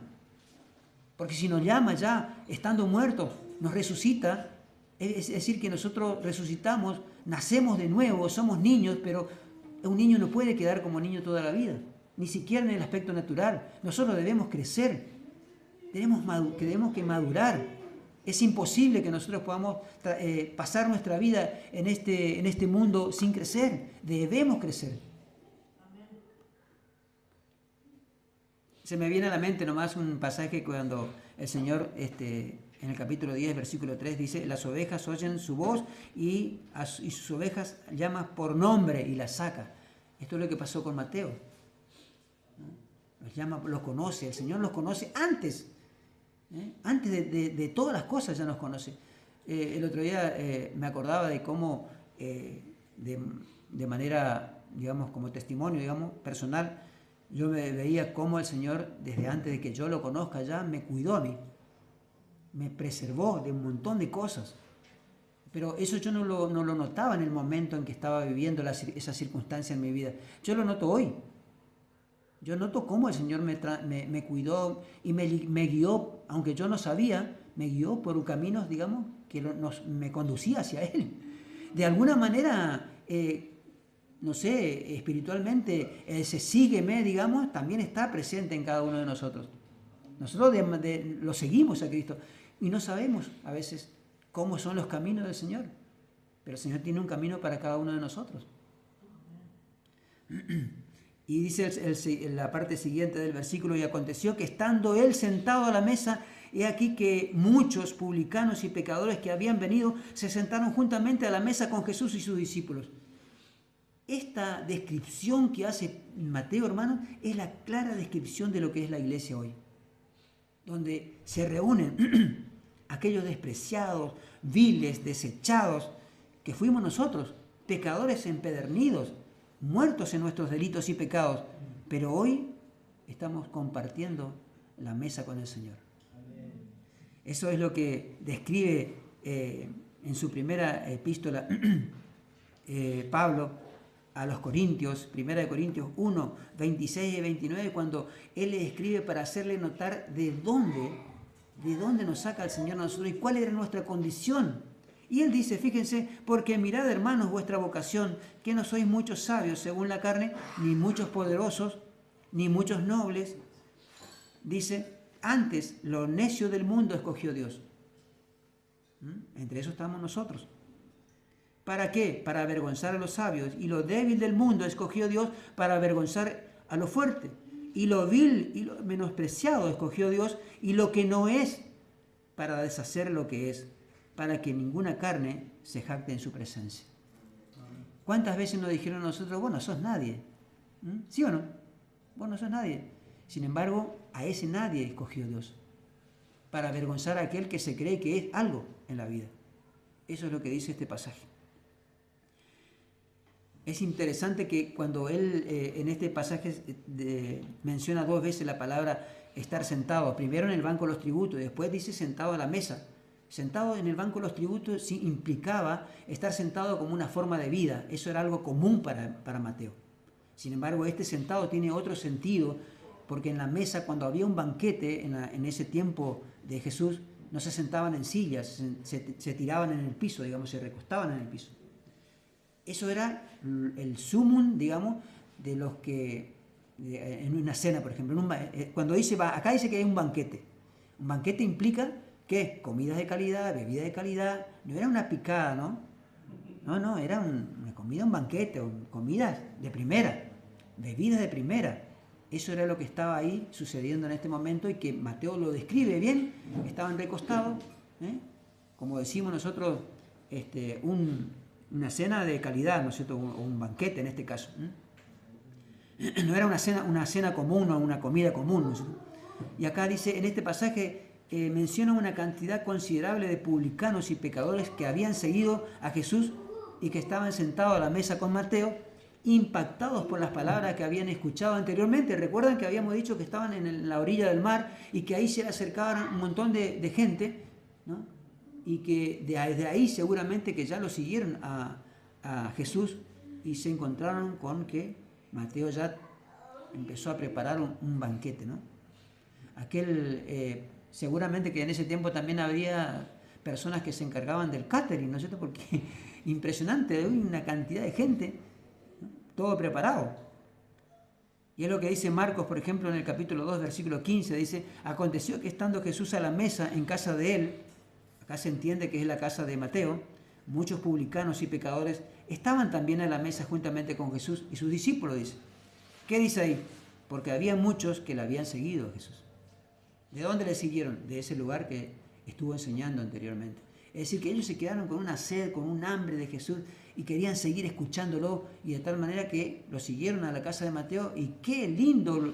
Porque si nos llama ya, estando muertos, nos resucita, es decir, que nosotros resucitamos, nacemos de nuevo, somos niños, pero un niño no puede quedar como niño toda la vida, ni siquiera en el aspecto natural. Nosotros debemos crecer, tenemos que madurar. Es imposible que nosotros podamos pasar nuestra vida en este mundo sin crecer. Debemos crecer. Se me viene a la mente nomás un pasaje cuando el Señor, en el capítulo 10, versículo 3, dice, las ovejas oyen su voz y sus ovejas llama por nombre y las saca. Esto es lo que pasó con Mateo. Los llama, los conoce, el Señor los conoce antes. Antes de todas las cosas ya nos conoce. El otro día me acordaba de cómo, de manera, digamos, como testimonio, digamos, personal, yo me veía cómo el Señor, desde antes de que yo lo conozca ya, me cuidó a mí. Me preservó de un montón de cosas. Pero eso yo no lo notaba en el momento en que estaba viviendo esa circunstancia en mi vida. Yo lo noto hoy. Yo noto cómo el Señor me cuidó y me guió, aunque yo no sabía, me guió por un camino, digamos, que me conducía hacia Él. De alguna manera, no sé, espiritualmente, ese sígueme, digamos, también está presente en cada uno de nosotros. Nosotros lo seguimos a Cristo y no sabemos a veces cómo son los caminos del Señor. Pero el Señor tiene un camino para cada uno de nosotros. Y dice la parte siguiente del versículo, y aconteció que estando él sentado a la mesa, he aquí que muchos publicanos y pecadores que habían venido se sentaron juntamente a la mesa con Jesús y sus discípulos. Esta descripción que hace Mateo, hermano, es la clara descripción de lo que es la iglesia hoy. Donde se reúnen aquellos despreciados, viles, desechados, que fuimos nosotros, pecadores empedernidos, muertos en nuestros delitos y pecados, pero hoy estamos compartiendo la mesa con el Señor. Eso es lo que describe en su primera epístola Pablo a los Corintios, 1 Corintios 1, 26 y 29, cuando él le escribe para hacerle notar de dónde nos saca el Señor a nosotros y cuál era nuestra condición. Y él dice, fíjense, porque mirad, hermanos, vuestra vocación, que no sois muchos sabios según la carne, ni muchos poderosos, ni muchos nobles. Dice, antes lo necio del mundo escogió Dios. Entre eso estamos nosotros. ¿Para qué? Para avergonzar a los sabios. Y lo débil del mundo escogió Dios para avergonzar a lo fuerte. Y lo vil y lo menospreciado escogió Dios, y lo que no es, para deshacer lo que es, para que ninguna carne se jacte en su presencia. ¿Cuántas veces nos dijeron a nosotros, vos no sos nadie? ¿Sí o no? Vos no sos nadie. Sin embargo, a ese nadie escogió Dios, para avergonzar a aquel que se cree que es algo en la vida. Eso es lo que dice este pasaje. Es interesante que cuando él en este pasaje menciona 2 veces la palabra estar sentado, primero en el banco de los tributos y después dice sentado a la mesa. Sentado en el banco de los tributos sí implicaba estar sentado como una forma de vida. Eso era algo común para Mateo. Sin embargo, este sentado tiene otro sentido, porque en la mesa, cuando había un banquete en ese tiempo de Jesús, no se sentaban en sillas, se tiraban en el piso, digamos, se recostaban en el piso. Eso era el sumum, digamos, de los que, en una cena, por ejemplo, cuando acá dice que hay un banquete. Un banquete implica, ¿qué? Comidas de calidad, bebidas de calidad. No era una picada, ¿no? No, era una comida, un banquete, comidas de primera, bebidas de primera. Eso era lo que estaba ahí sucediendo en este momento y que Mateo lo describe bien. Estaban recostados, como decimos nosotros, una cena de calidad, ¿no es cierto? O un banquete en este caso. No era una cena común o una comida común, ¿no es cierto? Y acá dice, en este pasaje menciona una cantidad considerable de publicanos y pecadores que habían seguido a Jesús y que estaban sentados a la mesa con Mateo, impactados por las palabras que habían escuchado anteriormente. Recuerdan que habíamos dicho que estaban en la orilla del mar y que ahí se le acercaban un montón de gente, ¿no? Y que desde ahí seguramente que ya lo siguieron a Jesús y se encontraron con que Mateo ya empezó a preparar un banquete, ¿no? Seguramente que en ese tiempo también habría personas que se encargaban del catering, ¿no es cierto? Porque impresionante, una cantidad de gente, ¿no? Todo preparado. Y es lo que dice Marcos, por ejemplo, en el capítulo 2, versículo 15, dice, aconteció que estando Jesús a la mesa en casa de él, acá se entiende que es la casa de Mateo, muchos publicanos y pecadores estaban también a la mesa juntamente con Jesús y sus discípulos, dice. ¿Qué dice ahí? Porque había muchos que le habían seguido a Jesús. ¿De dónde le siguieron? De ese lugar que estuvo enseñando anteriormente. Es decir, que ellos se quedaron con una sed, con un hambre de Jesús y querían seguir escuchándolo, y de tal manera que lo siguieron a la casa de Mateo. Y qué lindo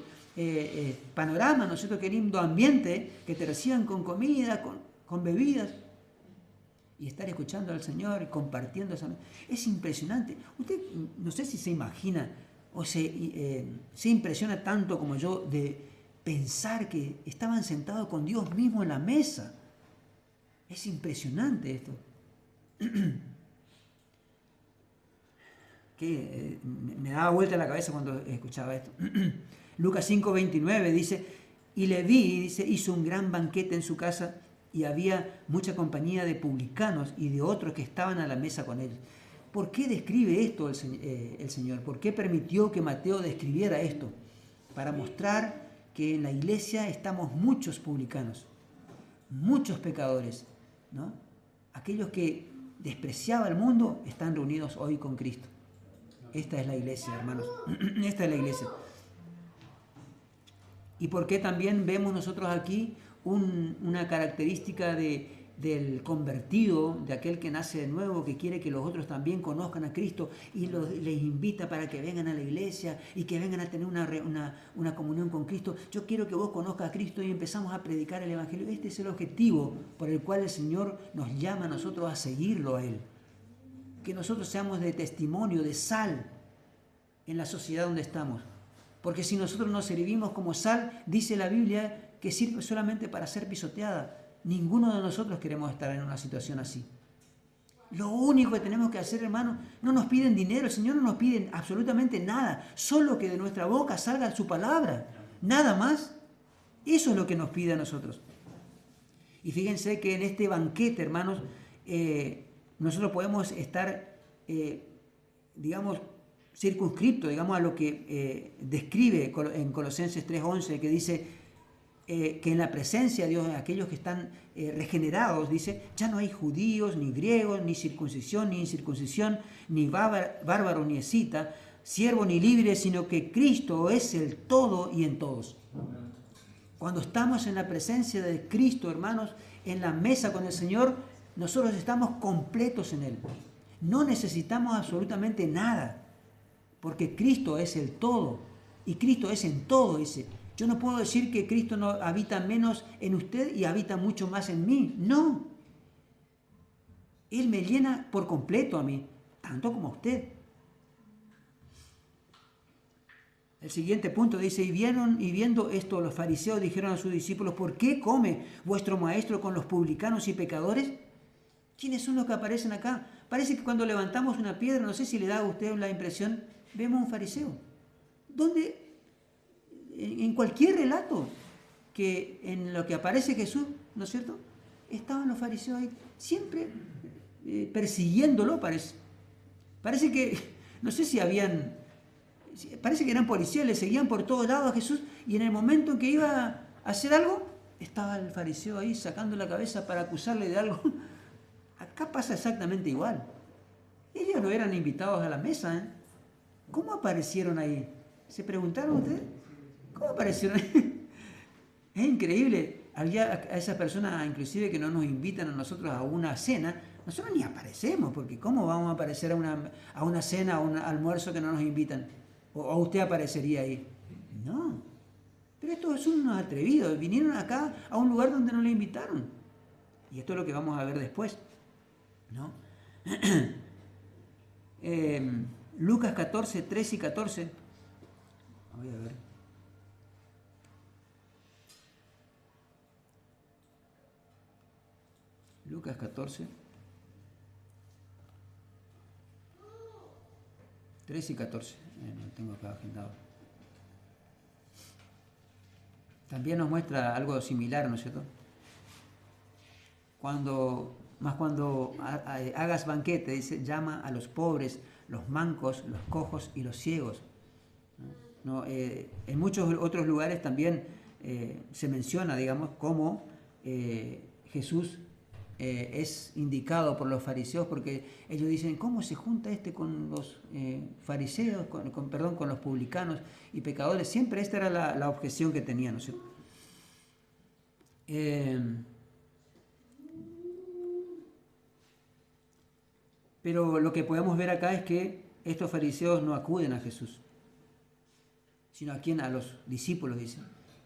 panorama, ¿no es cierto? Qué lindo ambiente, que te reciban con comida, con bebidas, y estar escuchando al Señor y compartiendo esa. Es impresionante. Usted no sé si se imagina o se impresiona tanto como yo de pensar que estaban sentados con Dios mismo en la mesa. Es impresionante esto. Que me daba vuelta la cabeza cuando escuchaba esto. Lucas 5:29 dice, y Leví, dice, hizo un gran banquete en su casa y había mucha compañía de publicanos y de otros que estaban a la mesa con ellos. ¿Por qué describe esto el Señor? ¿Por qué permitió que Mateo describiera esto? Para mostrar que en la iglesia estamos muchos publicanos, muchos pecadores, ¿no? Aquellos que despreciaban el mundo están reunidos hoy con Cristo. Esta es la iglesia, hermanos. Esta es la iglesia. ¿Y por qué también vemos nosotros aquí una característica del convertido, de aquel que nace de nuevo, que quiere que los otros también conozcan a Cristo y les invita para que vengan a la iglesia y que vengan a tener una comunión con Cristo? Yo quiero que vos conozcas a Cristo y empezamos a predicar el Evangelio. Este es el objetivo por el cual el Señor nos llama a nosotros a seguirlo a Él. Que nosotros seamos de testimonio, de sal en la sociedad donde estamos. Porque si nosotros nos servimos como sal, dice la Biblia que sirve solamente para ser pisoteada. Ninguno de nosotros queremos estar en una situación así. Lo único que tenemos que hacer, hermano, no nos piden dinero, el Señor no nos pide absolutamente nada, solo que de nuestra boca salga su palabra, nada más. Eso es lo que nos pide a nosotros. Y fíjense que en este banquete, hermanos, nosotros podemos estar, digamos, circunscripto, digamos, a lo que describe en Colosenses 3:11, que dice, que en la presencia de Dios, aquellos que están regenerados, dice, ya no hay judíos, ni griegos, ni circuncisión, ni incircuncisión, ni bárbaro, ni escita, siervo ni libre, sino que Cristo es el todo y en todos. Cuando estamos en la presencia de Cristo, hermanos, en la mesa con el Señor, nosotros estamos completos en Él. No necesitamos absolutamente nada, porque Cristo es el todo, y Cristo es en todo, dice. Yo no puedo decir que Cristo no habita menos en usted y habita mucho más en mí. No. Él me llena por completo a mí, tanto como a usted. El siguiente punto dice, y viendo esto los fariseos dijeron a sus discípulos, ¿por qué come vuestro maestro con los publicanos y pecadores? ¿Quiénes son los que aparecen acá? Parece que cuando levantamos una piedra, no sé si le da a usted la impresión, vemos un fariseo. ¿Dónde? En cualquier relato que en lo que aparece Jesús, ¿no es cierto? Estaban los fariseos ahí, siempre persiguiéndolo, parece. Parece que, no sé si parece que eran policías, le seguían por todos lados a Jesús, y en el momento en que iba a hacer algo, estaba el fariseo ahí sacando la cabeza para acusarle de algo. Acá pasa exactamente igual. Ellos no eran invitados a la mesa, ¿eh? ¿Cómo aparecieron ahí? ¿Se preguntaron ustedes? ¿Cómo aparecieron ahí? Es increíble. Había a esas personas, inclusive, que no nos invitan a nosotros a una cena. Nosotros ni aparecemos, porque ¿cómo vamos a aparecer a una cena, a un almuerzo que no nos invitan? ¿O usted aparecería ahí? No. Pero estos son unos atrevidos. Vinieron acá a un lugar donde no le invitaron. Y esto es lo que vamos a ver después, ¿no? Lucas 14, 13 y 14. Voy a ver. Lucas 14. 13 y 14. Lo tengo acá agendado. También nos muestra algo similar, ¿no es cierto? Cuando hagas banquete, dice, llama a los pobres, los mancos, los cojos y los ciegos. ¿No? En muchos otros lugares también se menciona, digamos, cómo Jesús es indicado por los fariseos, porque ellos dicen, ¿cómo se junta con los fariseos, con los publicanos y pecadores? Siempre esta era la objeción que tenían, ¿no es cierto? Pero lo que podemos ver acá es que estos fariseos no acuden a Jesús, sino a los discípulos, dice,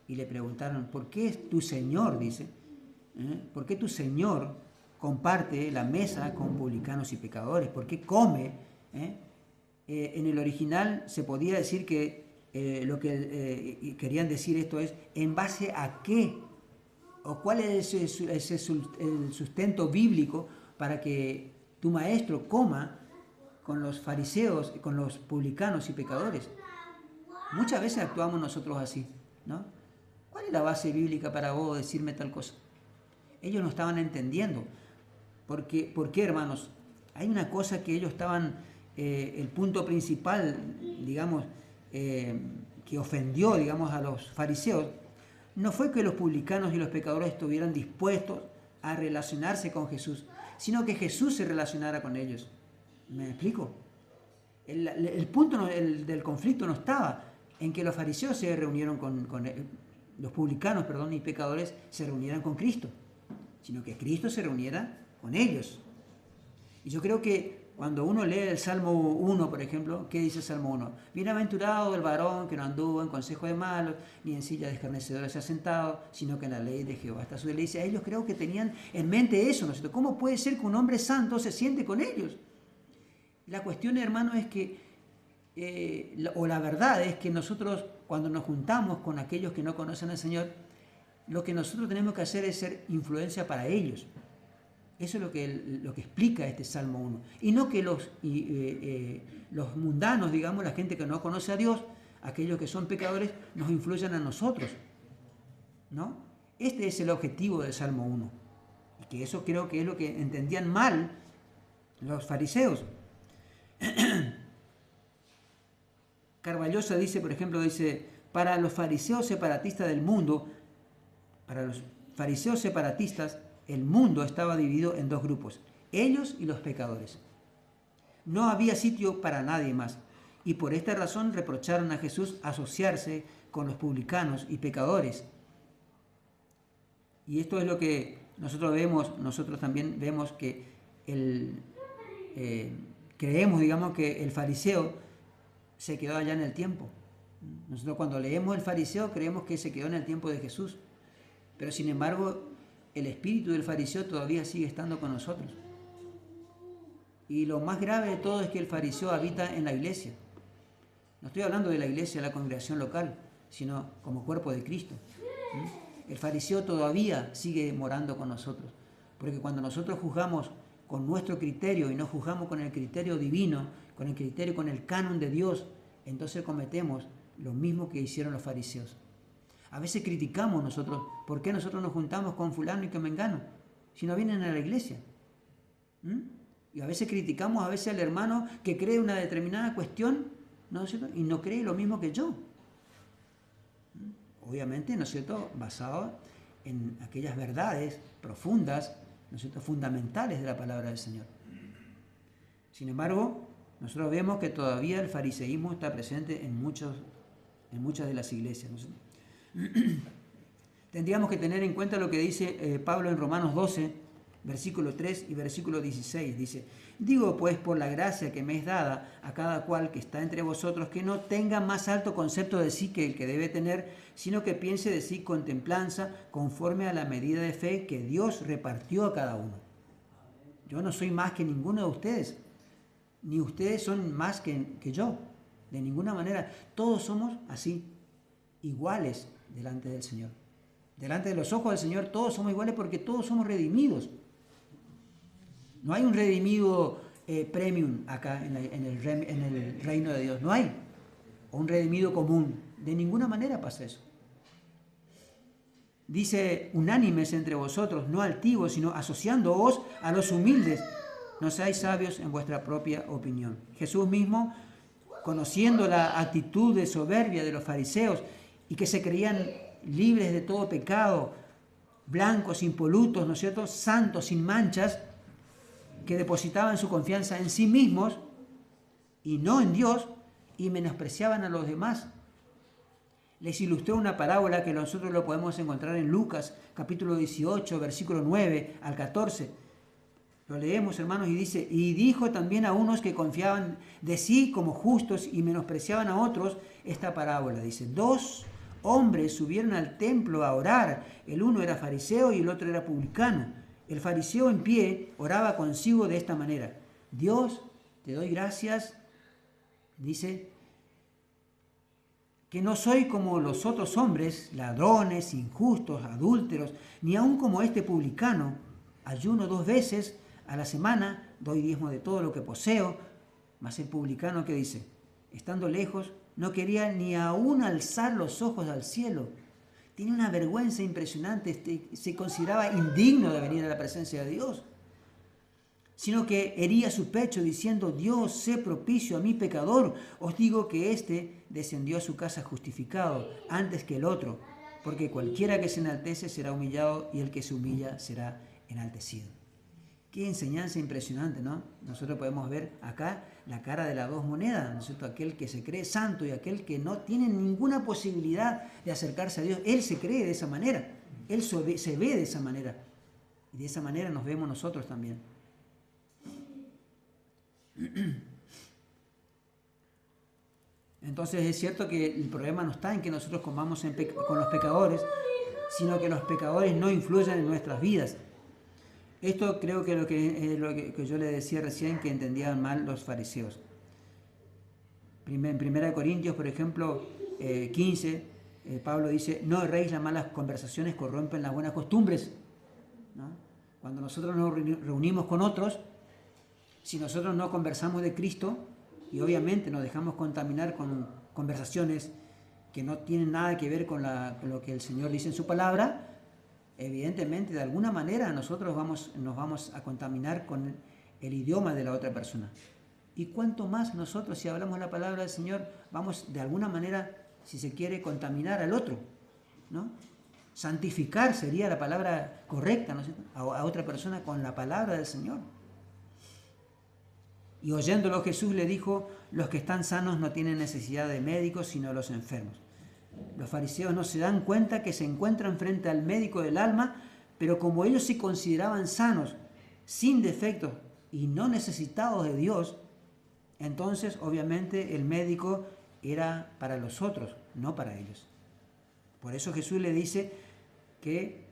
y le preguntaron, ¿por qué tu Señor, dice, ¿por qué tu Señor comparte la mesa con publicanos y pecadores? ¿Por qué come? En el original se podía decir que lo que querían decir esto es, ¿en base a qué? ¿O cuál es el sustento bíblico para que tu maestro coma con los fariseos, con los publicanos y pecadores? Muchas veces actuamos nosotros así, ¿no? ¿Cuál es la base bíblica para vos decirme tal cosa? Ellos no estaban entendiendo. ¿Por qué, hermanos? Hay una cosa que ellos estaban, el punto principal, digamos, que ofendió, digamos, a los fariseos, no fue que los publicanos y los pecadores estuvieran dispuestos a relacionarse con Jesús, sino que Jesús se relacionara con ellos. ¿Me explico? El punto del conflicto no estaba en que los fariseos se reunieron los publicanos, y pecadores se reunieran con Cristo, sino que Cristo se reuniera con ellos. Y yo creo que cuando uno lee el Salmo 1, por ejemplo, ¿qué dice el Salmo 1? Bienaventurado el varón que no anduvo en consejo de malos, ni en silla de escarnecedores se ha sentado, sino que en la ley de Jehová está su delicia. Ellos creo que tenían en mente eso, ¿no es cierto? ¿Cómo puede ser que un hombre santo se siente con ellos? La cuestión, hermano, es que, la verdad es que nosotros, cuando nos juntamos con aquellos que no conocen al Señor, lo que nosotros tenemos que hacer es ser influencia para ellos. Eso es lo que explica este Salmo 1. Y no que los mundanos, digamos, la gente que no conoce a Dios, aquellos que son pecadores, nos influyan a nosotros, ¿no? Este es el objetivo del Salmo 1. Y que eso creo que es lo que entendían mal los fariseos. Carballosa dice, por ejemplo, para los fariseos separatistas del mundo, Para los fariseos separatistas, el mundo estaba dividido en dos grupos, ellos y los pecadores. No había sitio para nadie más, y por esta razón reprocharon a Jesús asociarse con los publicanos y pecadores. Y esto es lo que nosotros también vemos que creemos, digamos, que el fariseo se quedó allá en el tiempo. Nosotros cuando leemos el fariseo creemos que se quedó en el tiempo de Jesús, pero sin embargo el espíritu del fariseo todavía sigue estando con nosotros. Y lo más grave de todo es que el fariseo habita en la iglesia. No estoy hablando de la iglesia, de la congregación local, sino como cuerpo de Cristo. El fariseo todavía sigue morando con nosotros, porque cuando nosotros juzgamos con nuestro criterio y no juzgamos con el criterio divino, con el criterio, con el canon de Dios, entonces cometemos lo mismo que hicieron los fariseos. A veces criticamos nosotros, ¿por qué nosotros nos juntamos con fulano y con mengano? Si no vienen a la iglesia. Y a veces criticamos al hermano que cree una determinada cuestión, ¿no es cierto? Y no cree lo mismo que yo. Obviamente, ¿no es cierto?, basado en aquellas verdades profundas, ¿no es cierto?, fundamentales de la palabra del Señor. Sin embargo, nosotros vemos que todavía el fariseísmo está presente en muchas de las iglesias, ¿no es cierto? Tendríamos que tener en cuenta lo que dice Pablo en Romanos 12, versículo 3 y versículo 16. Dice: digo pues, por la gracia que me es dada a cada cual que está entre vosotros, que no tenga más alto concepto de sí que el que debe tener, sino que piense de sí con templanza, conforme a la medida de fe que Dios repartió a cada uno. Yo no soy más que ninguno de ustedes, ni ustedes son más que yo, de ninguna manera. Todos somos así, iguales delante del Señor. Delante de los ojos del Señor todos somos iguales porque todos somos redimidos. No hay un redimido premium acá en el reino de Dios. No hay. O un redimido común. De ninguna manera pasa eso. Dice: unánimes entre vosotros, no altivos, sino asociándoos a los humildes. No seáis sabios en vuestra propia opinión. Jesús mismo, conociendo la actitud de soberbia de los fariseos y que se creían libres de todo pecado, blancos, impolutos, ¿no es cierto?, santos, sin manchas, que depositaban su confianza en sí mismos y no en Dios, y menospreciaban a los demás. Les ilustró una parábola que nosotros lo podemos encontrar en Lucas, capítulo 18, versículo 9 al 14. Lo leemos, hermanos, y dice: y dijo también a unos que confiaban de sí como justos y menospreciaban a otros esta parábola. Dice: dos hombres subieron al templo a orar. El uno era fariseo y el otro era publicano. El fariseo en pie oraba consigo de esta manera: Dios, te doy gracias, dice, que no soy como los otros hombres, ladrones, injustos, adúlteros, ni aun como este publicano. Ayuno 2 veces a la semana, doy diezmo de todo lo que poseo. Mas el publicano, ¿qué dice? Estando lejos, no quería ni aún alzar los ojos al cielo. Tenía una vergüenza impresionante, se consideraba indigno de venir a la presencia de Dios, sino que hería su pecho diciendo: Dios, sé propicio a mi pecador. Os digo que éste descendió a su casa justificado antes que el otro, porque cualquiera que se enaltece será humillado, y el que se humilla será enaltecido. Qué enseñanza impresionante, ¿no? Nosotros podemos ver acá la cara de las dos monedas, ¿no es cierto? Aquel que se cree santo y aquel que no tiene ninguna posibilidad de acercarse a Dios. Él se cree de esa manera, él se ve de esa manera, y de esa manera nos vemos nosotros también. Entonces es cierto que el problema no está en que nosotros comamos con los pecadores, sino que los pecadores no influyen en nuestras vidas. Esto creo que es lo que yo le decía recién, que entendían mal los fariseos. En 1 Corintios, por ejemplo, 15, Pablo dice: no erréis, las malas conversaciones corrompen las buenas costumbres, ¿no? Cuando nosotros nos reunimos con otros, si nosotros no conversamos de Cristo, y obviamente nos dejamos contaminar con conversaciones que no tienen nada que ver con lo que el Señor dice en su palabra, evidentemente, de alguna manera nosotros nos vamos a contaminar con el idioma de la otra persona. Y cuánto más nosotros, si hablamos la palabra del Señor, vamos de alguna manera, si se quiere, contaminar al otro, ¿no? Santificar sería la palabra correcta, ¿no es cierto? A otra persona con la palabra del Señor. Y oyéndolo Jesús le dijo, los que están sanos no tienen necesidad de médicos, sino los enfermos. Los fariseos no se dan cuenta que se encuentran frente al médico del alma, pero como ellos se consideraban sanos, sin defectos y no necesitados de Dios, entonces obviamente el médico era para los otros, no para ellos. Por eso Jesús le dice que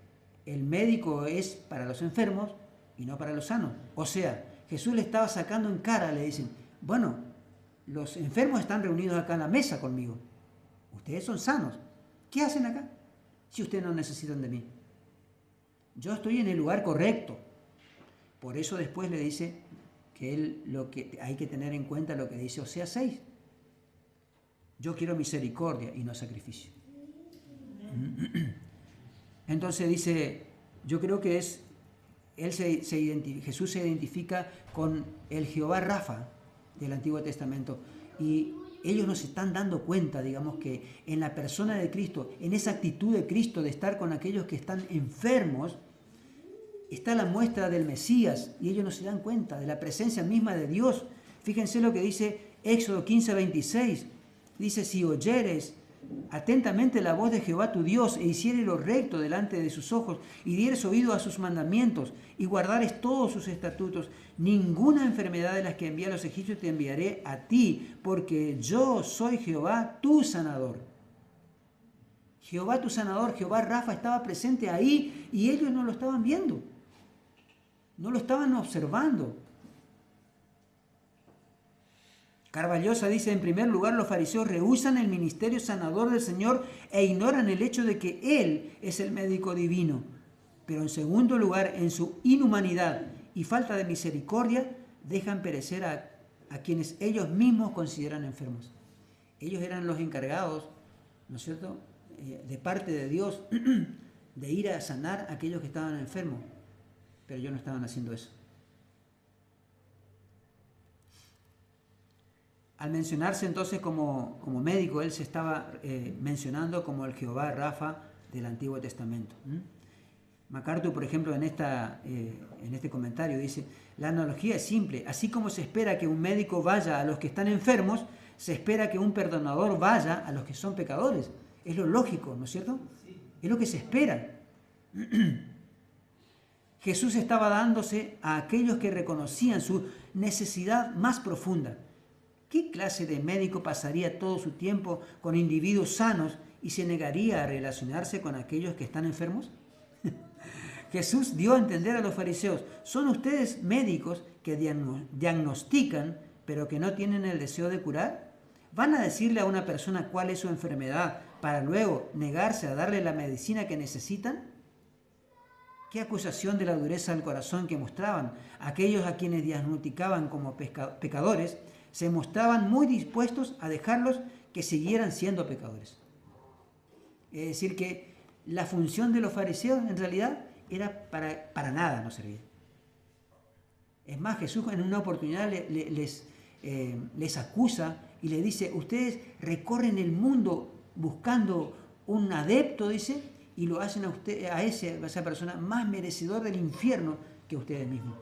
el médico es para los enfermos y no para los sanos. O sea, Jesús le estaba sacando en cara, le dicen, bueno, los enfermos están reunidos acá en la mesa conmigo. Ustedes son sanos. ¿Qué hacen acá si ustedes no necesitan de mí? Yo estoy en el lugar correcto. Por eso después le dice que lo que hay que tener en cuenta lo que dice Oseas 6. Yo quiero misericordia y no sacrificio. Entonces dice, yo creo que Jesús se identifica con el Jehová Rafa del Antiguo Testamento, y ellos no se están dando cuenta, digamos, que en la persona de Cristo, en esa actitud de Cristo de estar con aquellos que están enfermos, está la muestra del Mesías, y ellos no se dan cuenta de la presencia misma de Dios. Fíjense lo que dice Éxodo 15:26. Dice, si oyeres atentamente la voz de Jehová tu Dios, e hicieres lo recto delante de sus ojos, y dieres oído a sus mandamientos, y guardares todos sus estatutos, ninguna enfermedad de las que envía a los egipcios te enviaré a ti, porque yo soy Jehová tu sanador. Jehová tu sanador, Jehová Rafa, estaba presente ahí, y ellos no lo estaban viendo, no lo estaban observando. Carballosa dice, en primer lugar, los fariseos rehúsan el ministerio sanador del Señor e ignoran el hecho de que Él es el médico divino. Pero en segundo lugar, en su inhumanidad y falta de misericordia, dejan perecer a quienes ellos mismos consideran enfermos. Ellos eran los encargados, ¿no es cierto?, de parte de Dios, de ir a sanar a aquellos que estaban enfermos, pero ellos no estaban haciendo eso. Al mencionarse entonces como médico, él se estaba mencionando como el Jehová Rafa del Antiguo Testamento. MacArthur, por ejemplo, en este comentario dice, la analogía es simple. Así como se espera que un médico vaya a los que están enfermos, se espera que un perdonador vaya a los que son pecadores. Es lo lógico, ¿no es cierto? Es lo que se espera. Jesús estaba dándose a aquellos que reconocían su necesidad más profunda. ¿Qué clase de médico pasaría todo su tiempo con individuos sanos y se negaría a relacionarse con aquellos que están enfermos? Jesús dio a entender a los fariseos, ¿son ustedes médicos que diagnostican pero que no tienen el deseo de curar? ¿Van a decirle a una persona cuál es su enfermedad para luego negarse a darle la medicina que necesitan? ¿Qué acusación de la dureza del corazón que mostraban? Aquellos a quienes diagnosticaban como pecadores se mostraban muy dispuestos a dejarlos que siguieran siendo pecadores. Es decir, que la función de los fariseos en realidad era para nada, no servía. Es más, Jesús en una oportunidad les acusa y les dice, ustedes recorren el mundo buscando un adepto, dice, y lo hacen a esa persona más merecedor del infierno que ustedes mismos.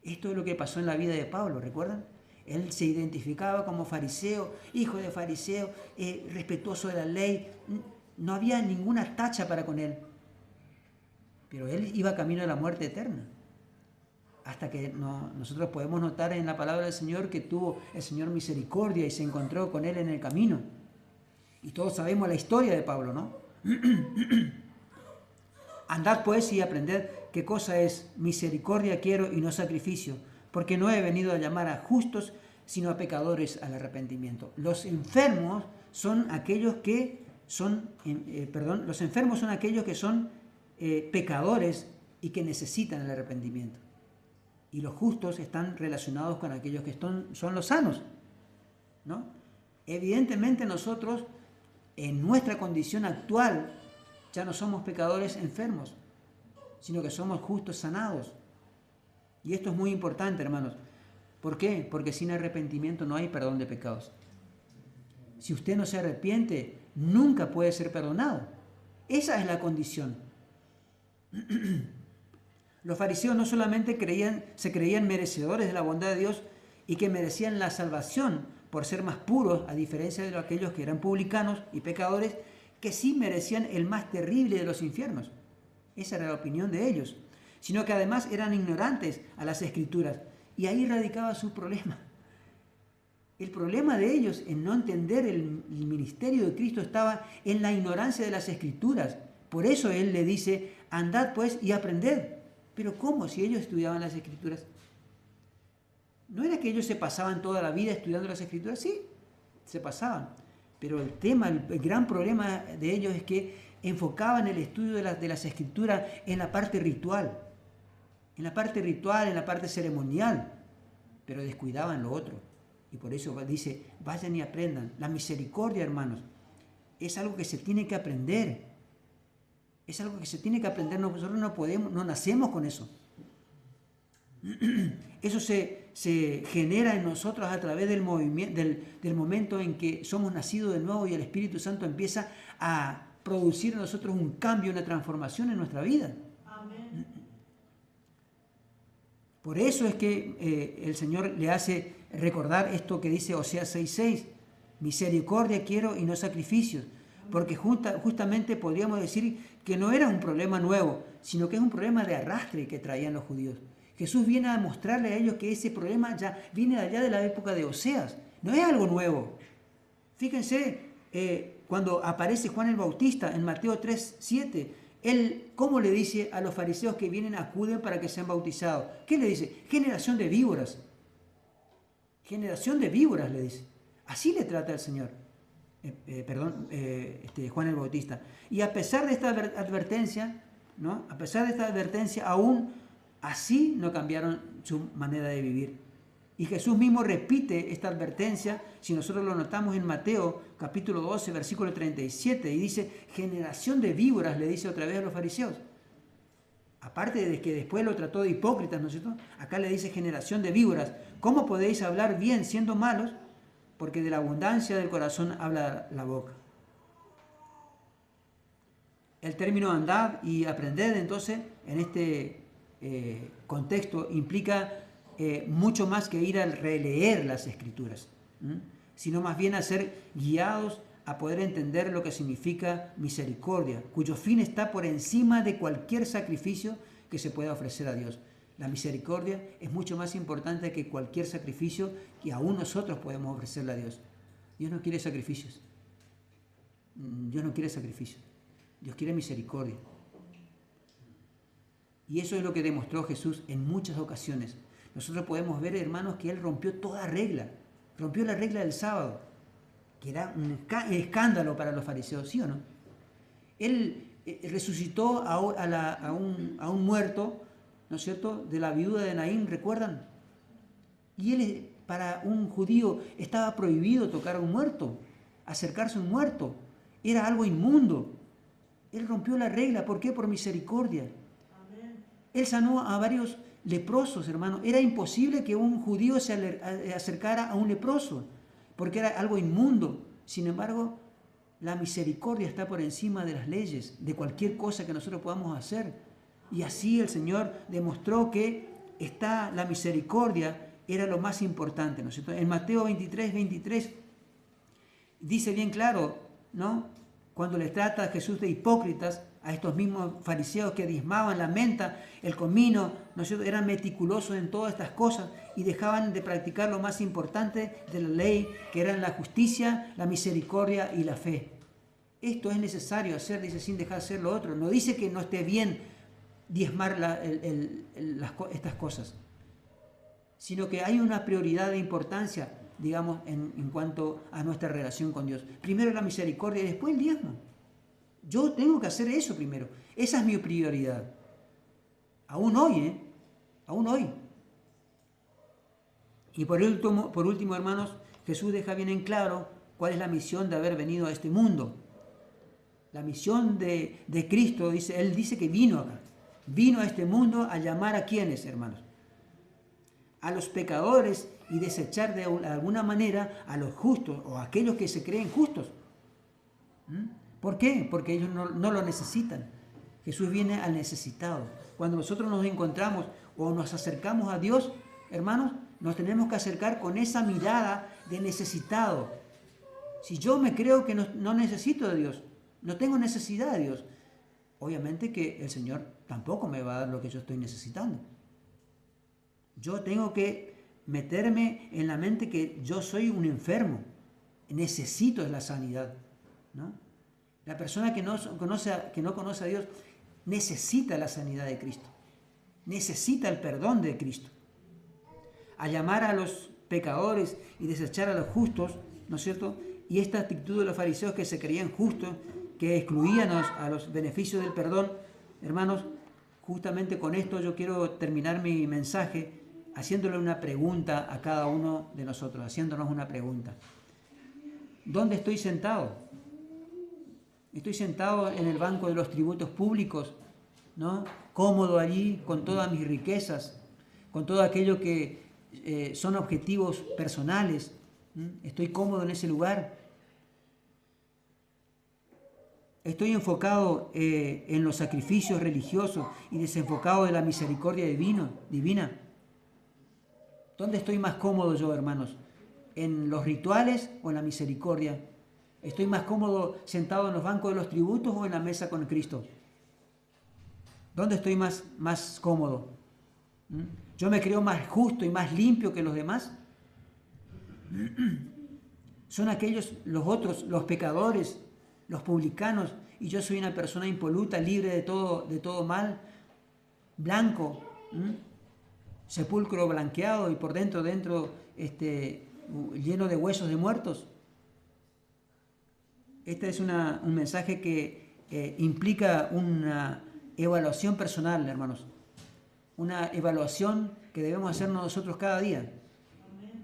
Esto es lo que pasó en la vida de Pablo, ¿recuerdan? Él se identificaba como fariseo, hijo de fariseo, respetuoso de la ley. No había ninguna tacha para con él. Pero él iba camino a la muerte eterna. Hasta que nosotros podemos notar en la palabra del Señor que tuvo el Señor misericordia y se encontró con él en el camino. Y todos sabemos la historia de Pablo, ¿no? Andad pues y aprended qué cosa es misericordia quiero y no sacrificio, porque no he venido a llamar a justos, sino a pecadores al arrepentimiento. Los enfermos son aquellos que son, pecadores y que necesitan el arrepentimiento. Y los justos están relacionados con aquellos que son los sanos, ¿no? Evidentemente nosotros, en nuestra condición actual, ya no somos pecadores enfermos, sino que somos justos sanados. Y esto es muy importante, hermanos. ¿Por qué? Porque sin arrepentimiento no hay perdón de pecados. Si usted no se arrepiente, nunca puede ser perdonado. Esa es la condición. Los fariseos no solamente se creían merecedores de la bondad de Dios y que merecían la salvación por ser más puros, a diferencia de aquellos que eran publicanos y pecadores, que sí merecían el más terrible de los infiernos. Esa era la opinión de ellos. Sino que además eran ignorantes a las Escrituras. Y ahí radicaba su problema. El problema de ellos en no entender el ministerio de Cristo estaba en la ignorancia de las Escrituras. Por eso Él le dice, andad pues y aprended. Pero ¿cómo si ellos estudiaban las Escrituras? ¿No era que ellos se pasaban toda la vida estudiando las Escrituras? Sí, se pasaban. Pero el tema, el gran problema de ellos es que enfocaban el estudio de las Escrituras en la parte ritual. En la parte ritual, en la parte ceremonial. Pero descuidaban lo otro. Y por eso dice, vayan y aprendan. La misericordia, hermanos, es algo que se tiene que aprender. Es algo que se tiene que aprender. Nosotros no nacemos con eso. Eso se genera en nosotros a través del movimiento, del momento en que somos nacidos de nuevo y el Espíritu Santo empieza a producir en nosotros un cambio, una transformación en nuestra vida. Amén. Por eso es que el Señor le hace recordar esto que dice Oseas 6:6, misericordia quiero y no sacrificios, porque justamente podríamos decir que no era un problema nuevo, sino que es un problema de arrastre que traían los judíos. Jesús viene a mostrarle a ellos que ese problema ya viene de allá de la época de Oseas, no es algo nuevo. Fíjense, cuando aparece Juan el Bautista en Mateo 3:7, él, ¿cómo le dice a los fariseos que vienen, acuden para que sean bautizados? ¿Qué le dice? Generación de víboras. Generación de víboras, le dice. Así le trata el Señor. Juan el Bautista. Y a pesar de esta advertencia, ¿no? A pesar de esta advertencia, aún así no cambiaron su manera de vivir. Y Jesús mismo repite esta advertencia, si nosotros lo notamos en Mateo capítulo 12, versículo 37, y dice, generación de víboras, le dice otra vez a los fariseos. Aparte de que después lo trató de hipócritas, ¿no es cierto? Acá le dice generación de víboras. ¿Cómo podéis hablar bien siendo malos? Porque de la abundancia del corazón habla la boca. El término andad y aprended, entonces, en este contexto, implica mucho más que ir a releer las Escrituras, sino más bien a ser guiados a poder entender lo que significa misericordia, cuyo fin está por encima de cualquier sacrificio que se pueda ofrecer a Dios. La misericordia es mucho más importante que cualquier sacrificio que aún nosotros podemos ofrecerle a Dios. Dios no quiere sacrificios. Dios no quiere sacrificios. Dios quiere misericordia. Y eso es lo que demostró Jesús en muchas ocasiones. Nosotros podemos ver, hermanos, que Él rompió toda regla. Rompió la regla del sábado, que era un escándalo para los fariseos, ¿sí o no? Él resucitó a un muerto, ¿no es cierto?, de la viuda de Naín, ¿recuerdan? Y él, para un judío, estaba prohibido tocar a un muerto, acercarse a un muerto. Era algo inmundo. Él rompió la regla. ¿Por qué? Por misericordia. Amén. Él sanó a varios leprosos, hermano. Era imposible que un judío se acercara a un leproso, porque era algo inmundo. Sin embargo, la misericordia está por encima de las leyes, de cualquier cosa que nosotros podamos hacer. Y así el Señor demostró que la misericordia era lo más importante, ¿no es cierto? En Mateo 23 dice bien claro, ¿no?, cuando les trata a Jesús de hipócritas, a estos mismos fariseos que diezmaban la menta, el comino, ¿no es cierto?, eran meticulosos en todas estas cosas y dejaban de practicar lo más importante de la ley, que eran la justicia, la misericordia y la fe. Esto es necesario hacer, dice, sin dejar de hacer lo otro. No dice que no esté bien diezmar estas cosas, sino que hay una prioridad de importancia, digamos, en cuanto a nuestra relación con Dios. Primero la misericordia y después el diezmo. Yo tengo que hacer eso primero. Esa es mi prioridad. Aún hoy, Aún hoy. Y por último, hermanos, Jesús deja bien en claro cuál es la misión de haber venido a este mundo. La misión de Cristo, Él dice que vino acá. Vino a este mundo a llamar a ¿quiénes, hermanos? A los pecadores y desechar de alguna manera a los justos o a aquellos que se creen justos. ¿Por qué? Porque ellos no lo necesitan. Jesús viene al necesitado. Cuando nosotros nos encontramos o nos acercamos a Dios, hermanos, nos tenemos que acercar con esa mirada de necesitado. Si yo me creo que no necesito de Dios, no tengo necesidad de Dios, obviamente que el Señor tampoco me va a dar lo que yo estoy necesitando. Yo tengo que meterme en la mente que yo soy un enfermo, necesito la sanidad, ¿no? La persona que no conoce a Dios necesita la sanidad de Cristo, necesita el perdón de Cristo. A llamar a los pecadores y desechar a los justos, ¿no es cierto? Y esta actitud de los fariseos que se creían justos, que excluían a los beneficios del perdón, hermanos, justamente con esto yo quiero terminar mi mensaje haciéndole una pregunta a cada uno de nosotros, haciéndonos una pregunta. ¿Dónde estoy sentado? Estoy sentado en el banco de los tributos públicos, ¿no? Cómodo allí con todas mis riquezas, con todo aquello que son objetivos personales. Estoy cómodo en ese lugar. Estoy enfocado en los sacrificios religiosos y desenfocado de la misericordia divina. ¿Dónde estoy más cómodo yo, hermanos? ¿En los rituales o en la misericordia? ¿Estoy más cómodo sentado en los bancos de los tributos o en la mesa con Cristo? ¿Dónde estoy más cómodo? ¿Yo me creo más justo y más limpio que los demás? Son aquellos, los otros, los pecadores, los publicanos, y yo soy una persona impoluta, libre de todo mal, blanco, sepulcro blanqueado y por dentro lleno de huesos de muertos. Este es un mensaje que implica una evaluación personal, hermanos. Una evaluación que debemos hacernos nosotros cada día.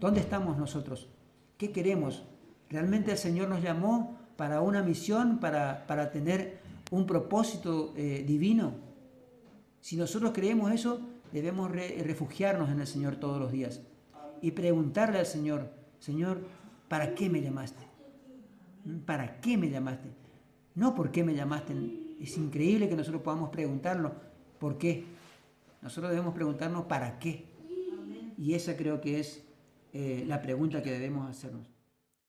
¿Dónde estamos nosotros? ¿Qué queremos? ¿Realmente el Señor nos llamó para una misión, para tener un propósito divino? Si nosotros creemos eso, debemos refugiarnos en el Señor todos los días y preguntarle al Señor, Señor, ¿para qué me llamaste? ¿Para qué me llamaste? No por qué me llamaste. Es increíble que nosotros podamos preguntarnos por qué. Nosotros debemos preguntarnos para qué. Y esa creo que es la pregunta que debemos hacernos.